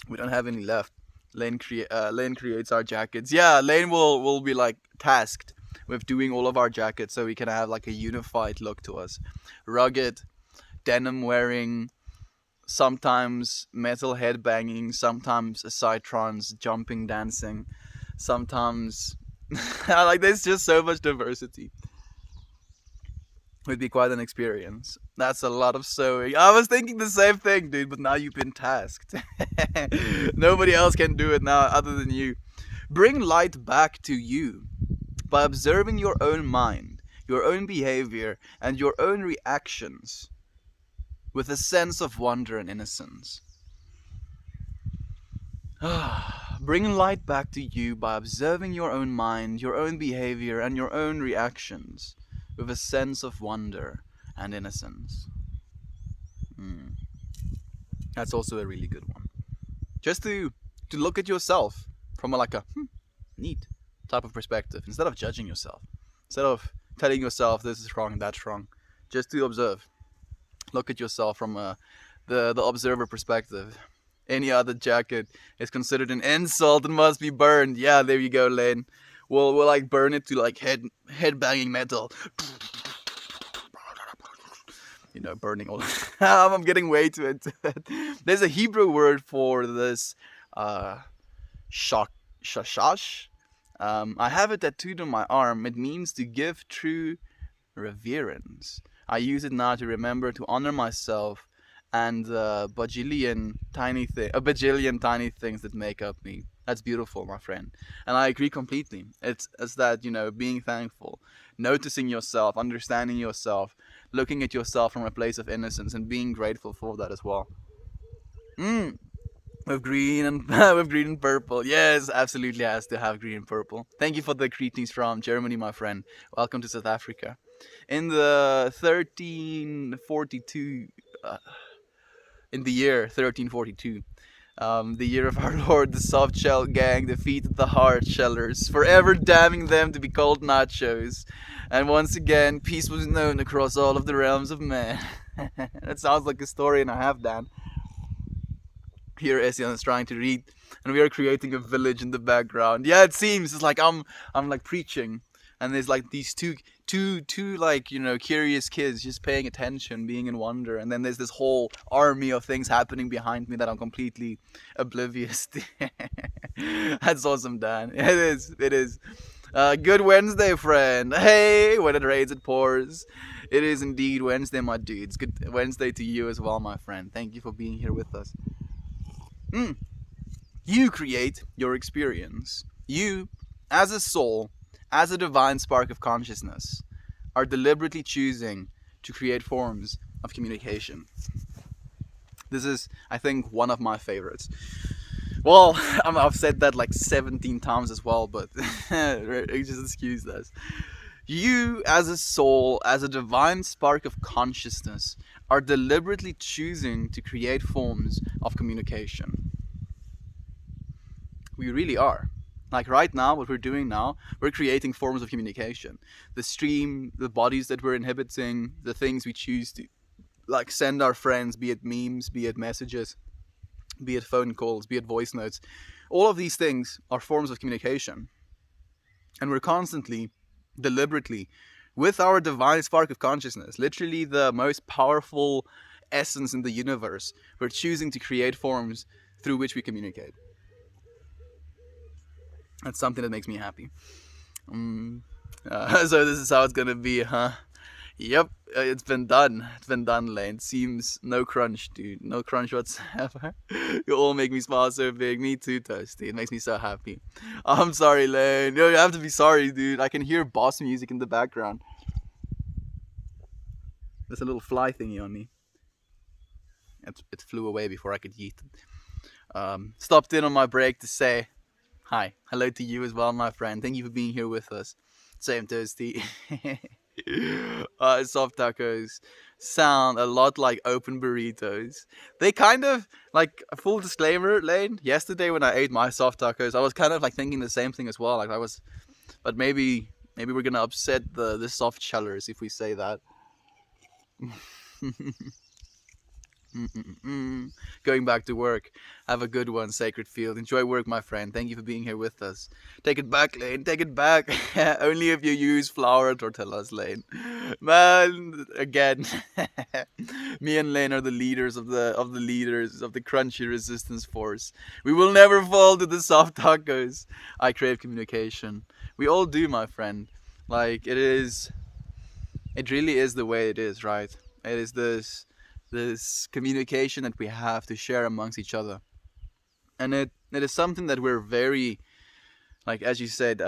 Speaker 1: We don't have any left. Lane creates our jackets. Yeah, Lane will be like tasked with doing all of our jackets, so we can have like a unified look to us. Rugged, denim wearing, sometimes metal headbanging, sometimes a Cytrons jumping, dancing, sometimes like there's just so much diversity. Would be quite an experience. That's a lot of sewing. I was thinking the same thing, dude, but now you've been tasked. Nobody else can do it now other than you. Bring light back to you by observing your own mind, your own behavior, and your own reactions with a sense of wonder and innocence. Bring light back to you by observing your own mind, your own behavior, and your own reactions with a sense of wonder and innocence. That's also a really good one. Just to look at yourself from a neat type of perspective, instead of judging yourself, instead of telling yourself this is wrong, that's wrong. Just to observe. Look at yourself from the observer perspective. Any other jacket is considered an insult and must be burned. Yeah, there you go, Lane. We'll like burn it to like head banging metal. Burning all. I'm getting way too into it. There's a Hebrew word for this, shashash. I have it tattooed on my arm. It means to give true reverence. I use it now to remember to honor myself and a bajillion tiny things that make up me. That's beautiful, my friend. And I agree completely. It's that, being thankful, noticing yourself, understanding yourself, looking at yourself from a place of innocence and being grateful for that as well. With green and purple. Yes, absolutely has to have green and purple. Thank you for the greetings from Germany, my friend. Welcome to South Africa. In the 1342, in the year 1342, The year of our Lord, the soft shell gang defeated the hard shellers, forever damning them to be called nachos. And once again, peace was known across all of the realms of man. That sounds like a story and a half, Dan. Here Esian is trying to read, and we are creating a village in the background. Yeah, it seems it's like I'm like preaching, and there's like these two like, you know, curious kids just paying attention, being in wonder, and then there's this whole army of things happening behind me that I'm completely oblivious to. That's awesome, Dan. It is. It is. Good Wednesday, friend. Hey, when it rains, it pours. It is indeed Wednesday, my dudes. Good Wednesday to you as well, my friend. Thank you for being here with us. You create your experience. You, as a soul, as a divine spark of consciousness, are deliberately choosing to create forms of communication. This is, I think, one of my favorites. Well, I've said that like 17 times as well, but just excuse this. You, as a soul, as a divine spark of consciousness, are deliberately choosing to create forms of communication. We really are. Like right now, what we're doing now, we're creating forms of communication. The stream, the bodies that we're inhibiting, the things we choose to like send our friends, be it memes, be it messages, be it phone calls, be it voice notes. All of these things are forms of communication. And we're constantly, deliberately, with our divine spark of consciousness, literally the most powerful essence in the universe, we're choosing to create forms through which we communicate. That's something that makes me happy. So this is how it's gonna be, huh? Yep, it's been done. It's been done, Lane. Seems no crunch, dude. No crunch whatsoever. You all make me smile so big. Me too, Toasty. It makes me so happy. I'm sorry, Lane. You have to be sorry, dude. I can hear boss music in the background. There's a little fly thingy on me. It flew away before I could yeet it. Stopped in on my break to say hi. Hello to you as well, my friend. Thank you for being here with us. Same, Toasty. Soft tacos sound a lot like open burritos. They kind of, like, a full disclaimer, Lane. Yesterday when I ate my soft tacos, I was kind of like thinking the same thing as well. Like I was, but maybe we're gonna upset the soft shellers if we say that. Going back to work. Have a good one, Sacred Field. Enjoy work, my friend. Thank you for being here with us. Take it back, Lane. Take it back. Only if you use flour tortillas, Lane. Man, again, me and Lane are the leaders of the leaders of the crunchy resistance force. We will never fall to the soft tacos. I crave communication. We all do, my friend. Like it really is the way it is, right? It is this communication that we have to share amongst each other, and it is something that we're very, like as you said,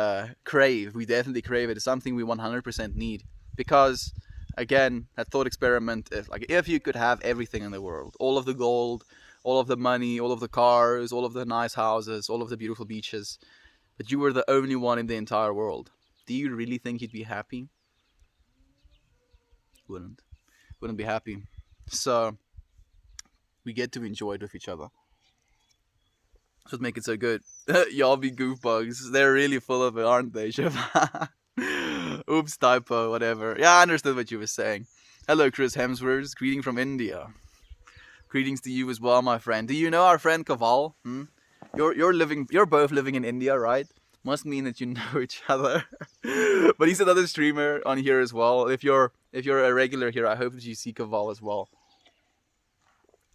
Speaker 1: crave. We definitely crave it. It's something we 100% need, because again, that thought experiment is like, if you could have everything in the world, all of the gold, all of the money, all of the cars, all of the nice houses, all of the beautiful beaches, but you were the only one in the entire world, do you really think you'd be happy? Wouldn't be happy. So we get to enjoy it with each other. Should make it so good. Y'all be goofbugs. They're really full of it, aren't they, Shiva? Oops, typo, whatever. Yeah, I understood what you were saying. Hello, Chris Hemsworth. Greeting from India. Greetings to you as well, my friend. Do you know our friend Kaval? You're both living in India, right? Must mean that you know each other. But he's another streamer on here as well. If you're a regular here, I hope that you see Kaval as well.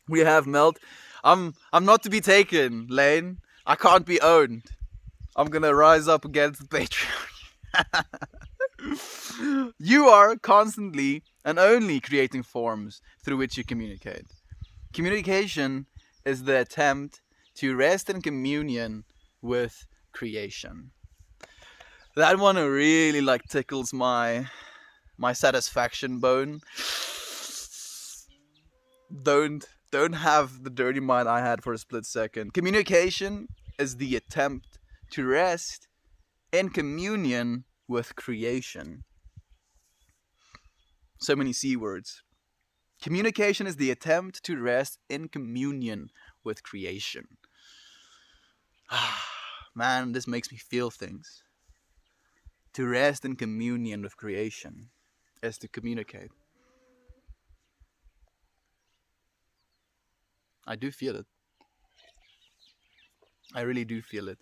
Speaker 1: We have Melt. I'm not to be taken, Lane. I can't be owned. I'm gonna rise up against the Patreon. You are constantly and only creating forms through which you communicate. Communication is the attempt to rest in communion with creation. That one really like tickles my satisfaction bone. Don't have the dirty mind I had for a split second. Communication is the attempt to rest in communion with creation. So many C words. Communication is the attempt to rest in communion with creation. Man, this makes me feel things. To rest in communion with creation is to communicate. I do feel it. I really do feel it.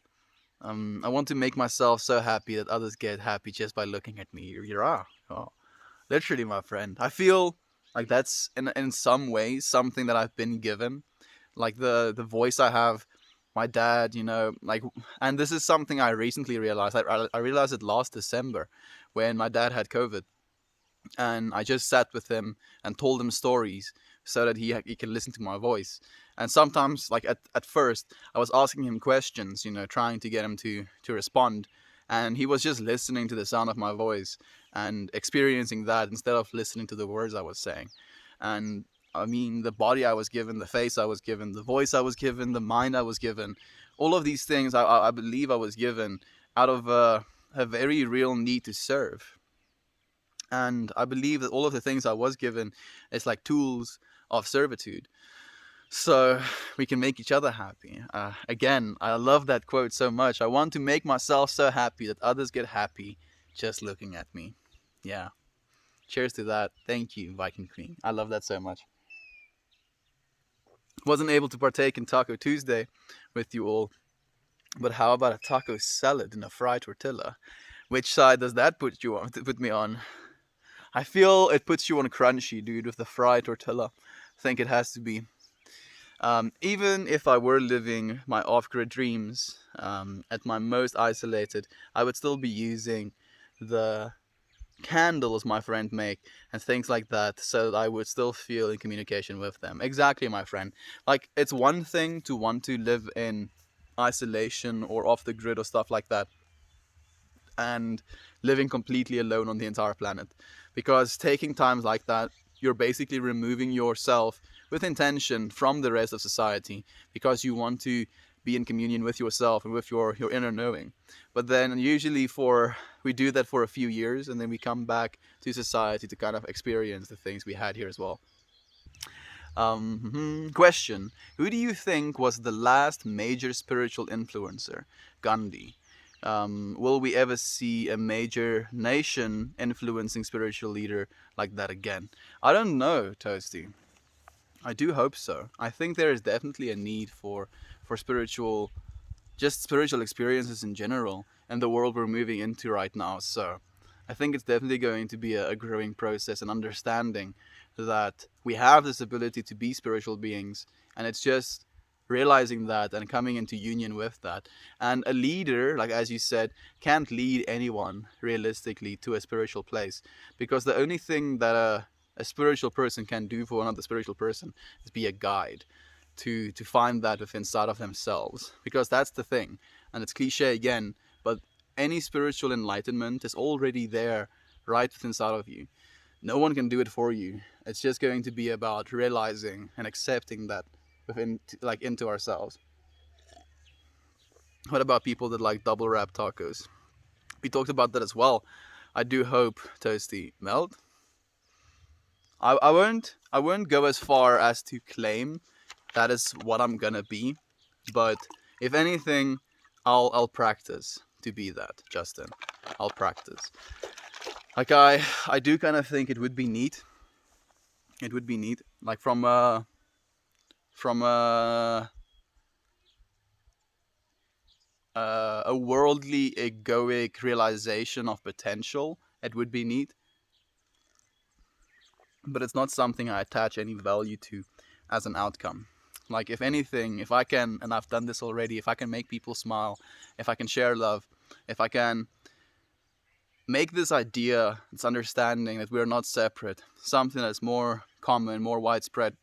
Speaker 1: I want to make myself so happy that others get happy just by looking at me. Oh, literally, my friend. I feel like that's in some ways something that I've been given. Like the voice I have, my dad, like, and this is something I recently realized. I realized it last December when my dad had COVID, and I just sat with him and told him stories so that he can listen to my voice. And sometimes, like at first, I was asking him questions, trying to get him to respond, and he was just listening to the sound of my voice and experiencing that instead of listening to the words I was saying. And I mean, the body I was given, the face I was given, the voice I was given, the mind I was given, all of these things I believe I was given out of a very real need to serve. And I believe that all of the things I was given is like tools of servitude. So we can make each other happy. Again, I love that quote so much. I want to make myself so happy that others get happy just looking at me. Yeah. Cheers to that. Thank you, Viking Queen. I love that so much. Wasn't able to partake in Taco Tuesday with you all, but how about a taco salad and a fried tortilla? Which side does that put me on? I feel it puts you on crunchy, dude, with the fried tortilla. I think it has to be. Even if I were living my off-grid dreams, at my most isolated, I would still be using the candles my friend make and things like that, so that I would still feel in communication with them. Exactly, my friend. Like, it's one thing to want to live in isolation or off the grid or stuff like that, and living completely alone on the entire planet. Because taking times like that, you're basically removing yourself with intention from the rest of society, because you want to be in communion with yourself and with your inner knowing. But then usually we do that for a few years, and then we come back to society to kind of experience the things we had here as well. Question: who do you think was the last major spiritual influencer? Gandhi. Will we ever see a major nation influencing spiritual leader like that again? I don't know, Toasty. I do hope so. I think there is definitely a need for spiritual experiences in general and the world we're moving into right now. So I think it's definitely going to be a growing process and understanding that we have this ability to be spiritual beings, and it's just realizing that and coming into union with that. And a leader, like as you said, can't lead anyone realistically to a spiritual place, because the only thing that a spiritual person can do for another spiritual person is be a guide to find that within inside of themselves, because that's the thing. And it's cliche again, but any spiritual enlightenment is already there right within inside of you. No one can do it for you. It's just going to be about realizing and accepting that within, like, into ourselves. What about people that like double wrap tacos? We talked about that as well. I do hope, Toasty, melt. I won't go as far as to claim that is what I'm gonna be, but if anything, I'll practice to be that, Justin. I'll practice. Like I do kind of think it would be neat. It would be neat, like from a worldly egoic realization of potential. It would be neat, but it's not something I attach any value to as an outcome. Like, if anything, if I can, and I've done this already, if I can make people smile, if I can share love, if I can make this idea, this understanding that we're not separate, something that's more common, more widespread,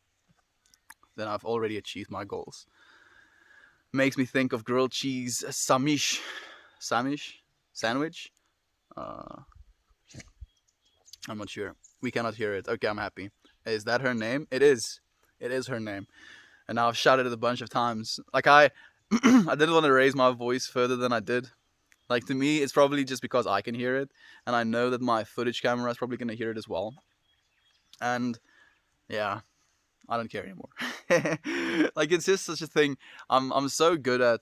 Speaker 1: then I've already achieved my goals. Makes me think of grilled cheese sandwich. I'm not sure. We cannot hear it. Okay, I'm happy. Is that her name? It is. It is her name. And now I've shouted it a bunch of times. Like, I didn't want to raise my voice further than I did. Like, to me, it's probably just because I can hear it, and I know that my footage camera is probably going to hear it as well. And yeah, I don't care anymore. Like, it's just such a thing. I'm so good at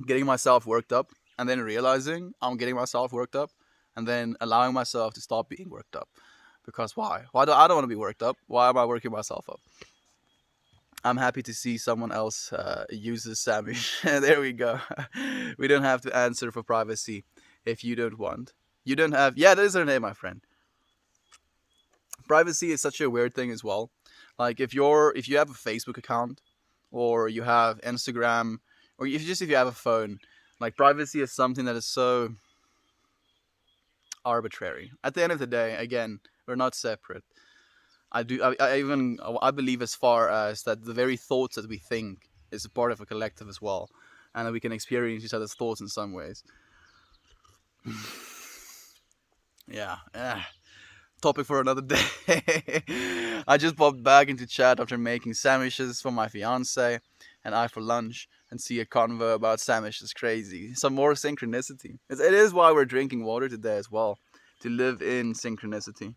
Speaker 1: getting myself worked up and then realizing I'm getting myself worked up and then allowing myself to stop being worked up. Because why? I don't want to be worked up. Why am I working myself up? I'm happy to see someone else uses sandwich. There we go. We don't have to answer for privacy if you don't want. You don't have. Yeah, that is her name, my friend. Privacy is such a weird thing as well. Like, if you have a Facebook account, or you have Instagram, or if you have a phone, like, privacy is something that is so arbitrary. At the end of the day, again, we're not separate. I believe as far as that the very thoughts that we think is a part of a collective as well, and that we can experience each other's thoughts in some ways. Yeah. Topic for another day. I just popped back into chat after making sandwiches for my fiance and I for lunch, and see a convo about sandwiches. Crazy. Some more synchronicity. It is why we're drinking water today as well, to live in synchronicity.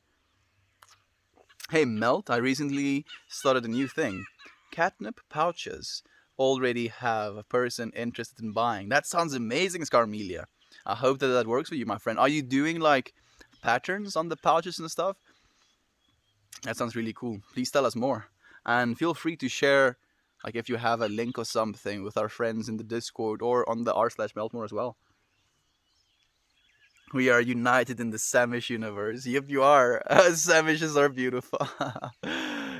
Speaker 1: Hey Melt, I recently started a new thing. Catnip pouches. Already have a person interested in buying. That sounds amazing, Scarmelia. I hope that works for you, my friend. Are you doing like patterns on the pouches and stuff? That sounds really cool. Please tell us more. And feel free to share, like, if you have a link or something with our friends in the Discord or on the r/Meltmore as well. We are united in the Samish universe. Yep, you are. Samishes are beautiful.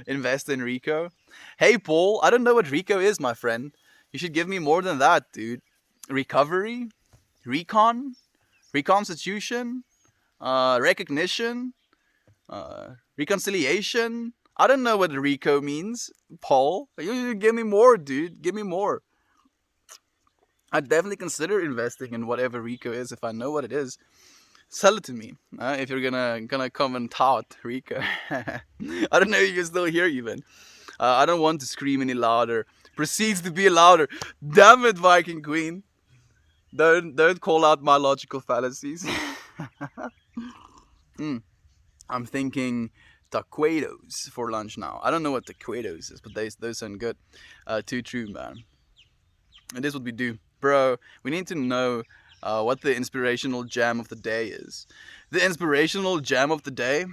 Speaker 1: Invest in Rico. Hey, Paul, I don't know what Rico is, my friend. You should give me more than that, dude. Recovery? Recon? Reconstitution? Recognition? Reconciliation? I don't know what Rico means, Paul. You give me more, dude. Give me more. I'd definitely consider investing in whatever Rico is if I know what it is. Sell it to me if you're gonna come and tout Rico. I don't know if you can still hear even. I don't want to scream any louder. Proceeds to be louder. Damn it, Viking Queen. Don't call out my logical fallacies. I'm thinking taquitos for lunch now. I don't know what taquitos is, but those sound good. Too true, man. And this is what we do. Bro, we need to know what the inspirational jam of the day is. The inspirational jam of the day?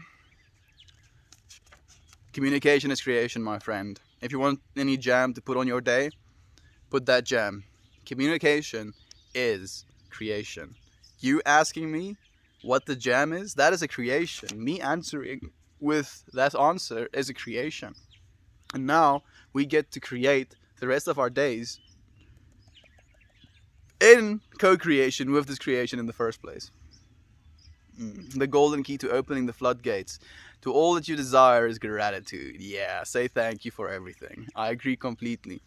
Speaker 1: Communication is creation, my friend. If you want any jam to put on your day, put that jam. Communication is creation. You asking me what the jam is, that is a creation. Me answering with that answer is a creation. And now we get to create the rest of our days in co-creation with this creation in the first place. The golden key to opening the floodgates to all that you desire is gratitude. Yeah, say thank you for everything. I agree completely.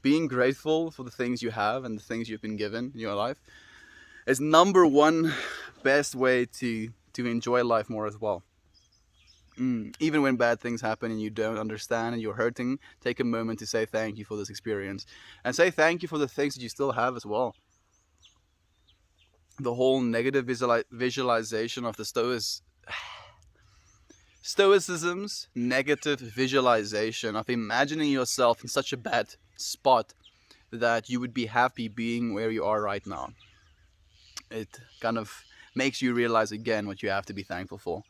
Speaker 1: Being grateful for the things you have and the things you've been given in your life is number one best way to enjoy life more as well. Even when bad things happen and you don't understand and you're hurting, take a moment to say thank you for this experience. And say thank you for the things that you still have as well. The whole negative visualization of the Stoicism's negative visualization of imagining yourself in such a bad spot that you would be happy being where you are right now. It kind of makes you realize again what you have to be thankful for.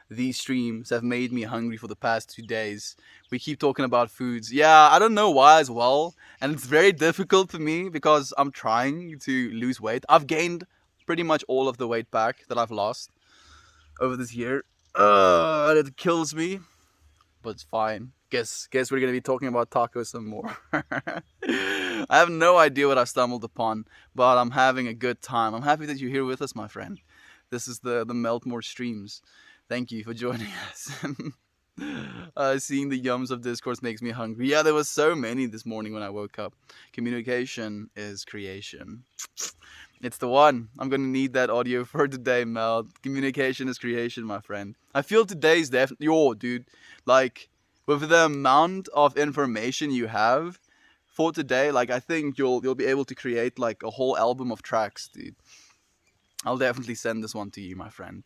Speaker 1: These streams have made me hungry for the past 2 days. We keep talking about foods. Yeah, I don't know why as well. And it's very difficult for me because I'm trying to lose weight. I've gained pretty much all of the weight back that I've lost over this year. It kills me. But it's fine. Guess we're going to be talking about tacos some more. I have no idea what I stumbled upon, but I'm having a good time. I'm happy that you're here with us, my friend. This is the Meltmore streams. Thank you for joining us. Seeing the yums of discourse makes me hungry. Yeah, there was so many this morning when I woke up. Communication is creation. It's the one. I'm gonna need that audio for today, Mel. Communication is creation, my friend. I feel today's definitely... Yo, dude. Like, with the amount of information you have for today, like, I think you'll be able to create, like, a whole album of tracks, dude. I'll definitely send this one to you, my friend.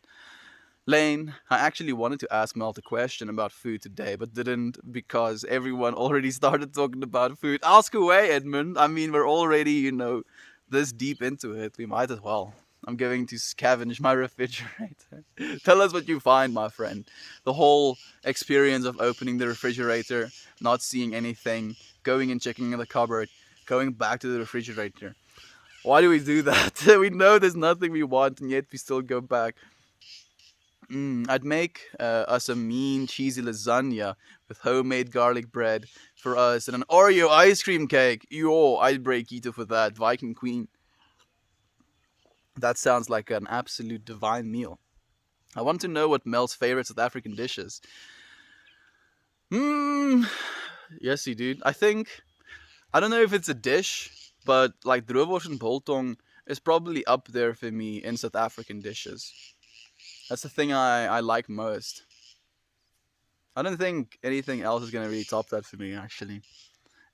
Speaker 1: Lane, I actually wanted to ask Melt a question about food today, but didn't because everyone already started talking about food. Ask away, Edmund. I mean, we're already, this deep into it. We might as well. I'm going to scavenge my refrigerator. Tell us what you find, my friend. The whole experience of opening the refrigerator, not seeing anything, going and checking in the cupboard, going back to the refrigerator. Why do we do that? We know there's nothing we want, and yet we still go back. I'd make us a mean, cheesy lasagna with homemade garlic bread for us and an Oreo ice cream cake. Yo, I'd break Keto for that. Viking Queen. That sounds like an absolute divine meal. I want to know what Mel's favorite South African dish is. Yes, you dude. I don't know if it's a dish, but like droewors and biltong is probably up there for me in South African dishes. That's the thing I like most. I don't think anything else is gonna really top that for me, actually.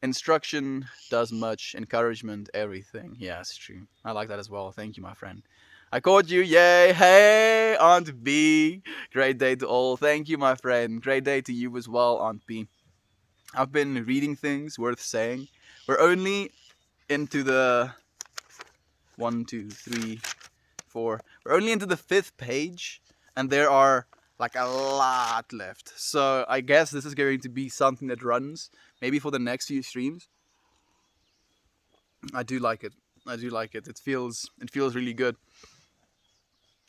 Speaker 1: Instruction does much, encouragement, everything. Yeah, it's true. I like that as well. Thank you, my friend. I caught you, yay! Hey, Aunt B. Great day to all. Thank you, my friend. Great day to you as well, Aunt B. I've been reading things worth saying. We're only into the 1, 2, 3, 4. We're only into the 5th page, and there are like a lot left. So I guess this is going to be something that runs maybe for the next few streams. I do like it. It feels really good.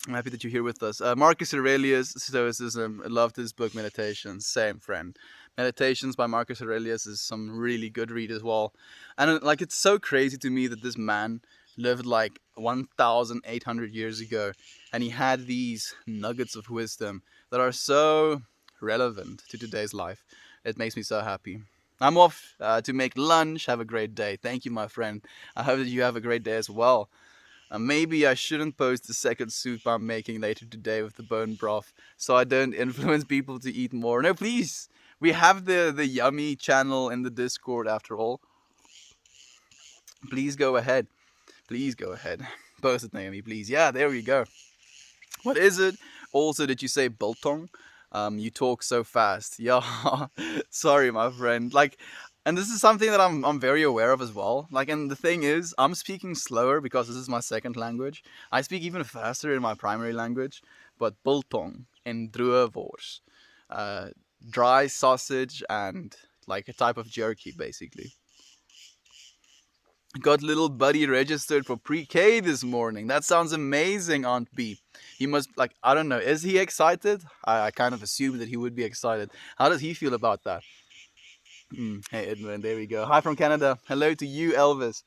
Speaker 1: I'm happy that you're here with us. Marcus Aurelius, Stoicism. I love this book, Meditations. Same, friend. Meditations by Marcus Aurelius is some really good read as well. And like, it's so crazy to me that this man lived like 1,800 years ago, and he had these nuggets of wisdom that are so relevant to today's life. It makes me so happy. I'm off to make lunch. Have a great day. Thank you, my friend. I hope that you have a great day as well. Maybe I shouldn't post the second soup I'm making later today with the bone broth, so I don't influence people to eat more. No, please. We have the yummy channel in the Discord after all. Please go ahead. Please go ahead. Post it, Naomi, please. Yeah, there we go. What is it? Also, did you say biltong? You talk so fast. Yeah, sorry, my friend. Like, and this is something that I'm very aware of as well. Like, and the thing is, I'm speaking slower because this is my second language. I speak even faster in my primary language. But biltong and droewors, dry sausage and like a type of jerky, basically. Got little buddy registered for pre-K this morning. That sounds amazing, Aunt B. He must, like, I don't know, is he excited? I kind of assumed that he would be excited. How does he feel about that? Hey, Edmund, there we go. Hi from Canada. Hello to you, Elvis.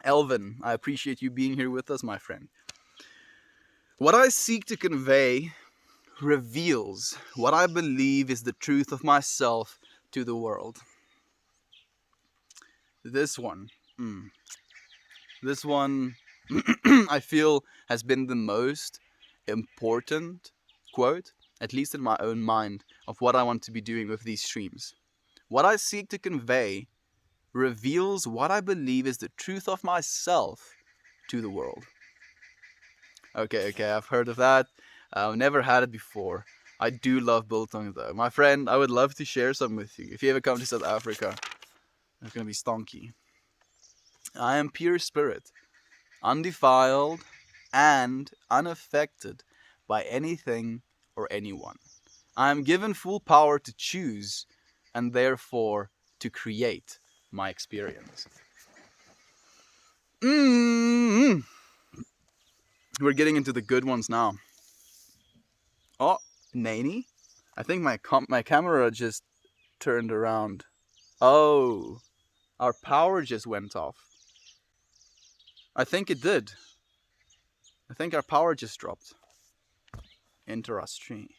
Speaker 1: Elvin, I appreciate you being here with us, my friend. What I seek to convey reveals what I believe is the truth of myself to the world. This one, I feel has been the most important quote, at least in my own mind, of what I want to be doing with these streams. What I seek to convey reveals what I believe is the truth of myself to the world. Okay, I've heard of that. I've never had it before. I do love biltong though. My friend, I would love to share some with you. If you ever come to South Africa, it's gonna be stonky. I am pure spirit, undefiled and unaffected by anything or anyone. I am given full power to choose and therefore to create my experience. We're getting into the good ones now. Oh, Nanny? I think my camera just turned around. Oh, our power just went off. I think it did. I think our power just dropped. Interesting.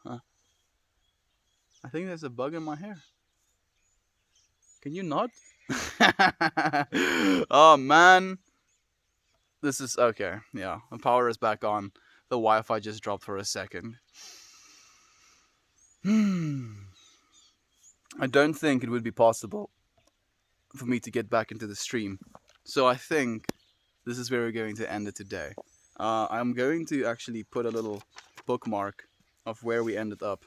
Speaker 1: Huh. I think there's a bug in my hair. Can you not? Oh man. This is okay. Yeah, the power is back on. The Wi-Fi just dropped for a second. I don't think it would be possible for me to get back into the stream. So I think this is where we're going to end it today. I'm going to actually put a little bookmark of where we ended up,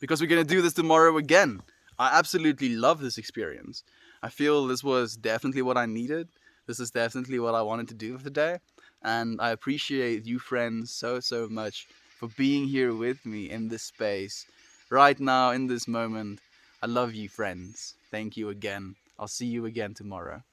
Speaker 1: because we're going to do this tomorrow again. I absolutely love this experience. I feel this was definitely what I needed. This is definitely what I wanted to do for today. And I appreciate you friends so much for being here with me in this space right now, in this moment. I love you friends. Thank you again. I'll see you again tomorrow.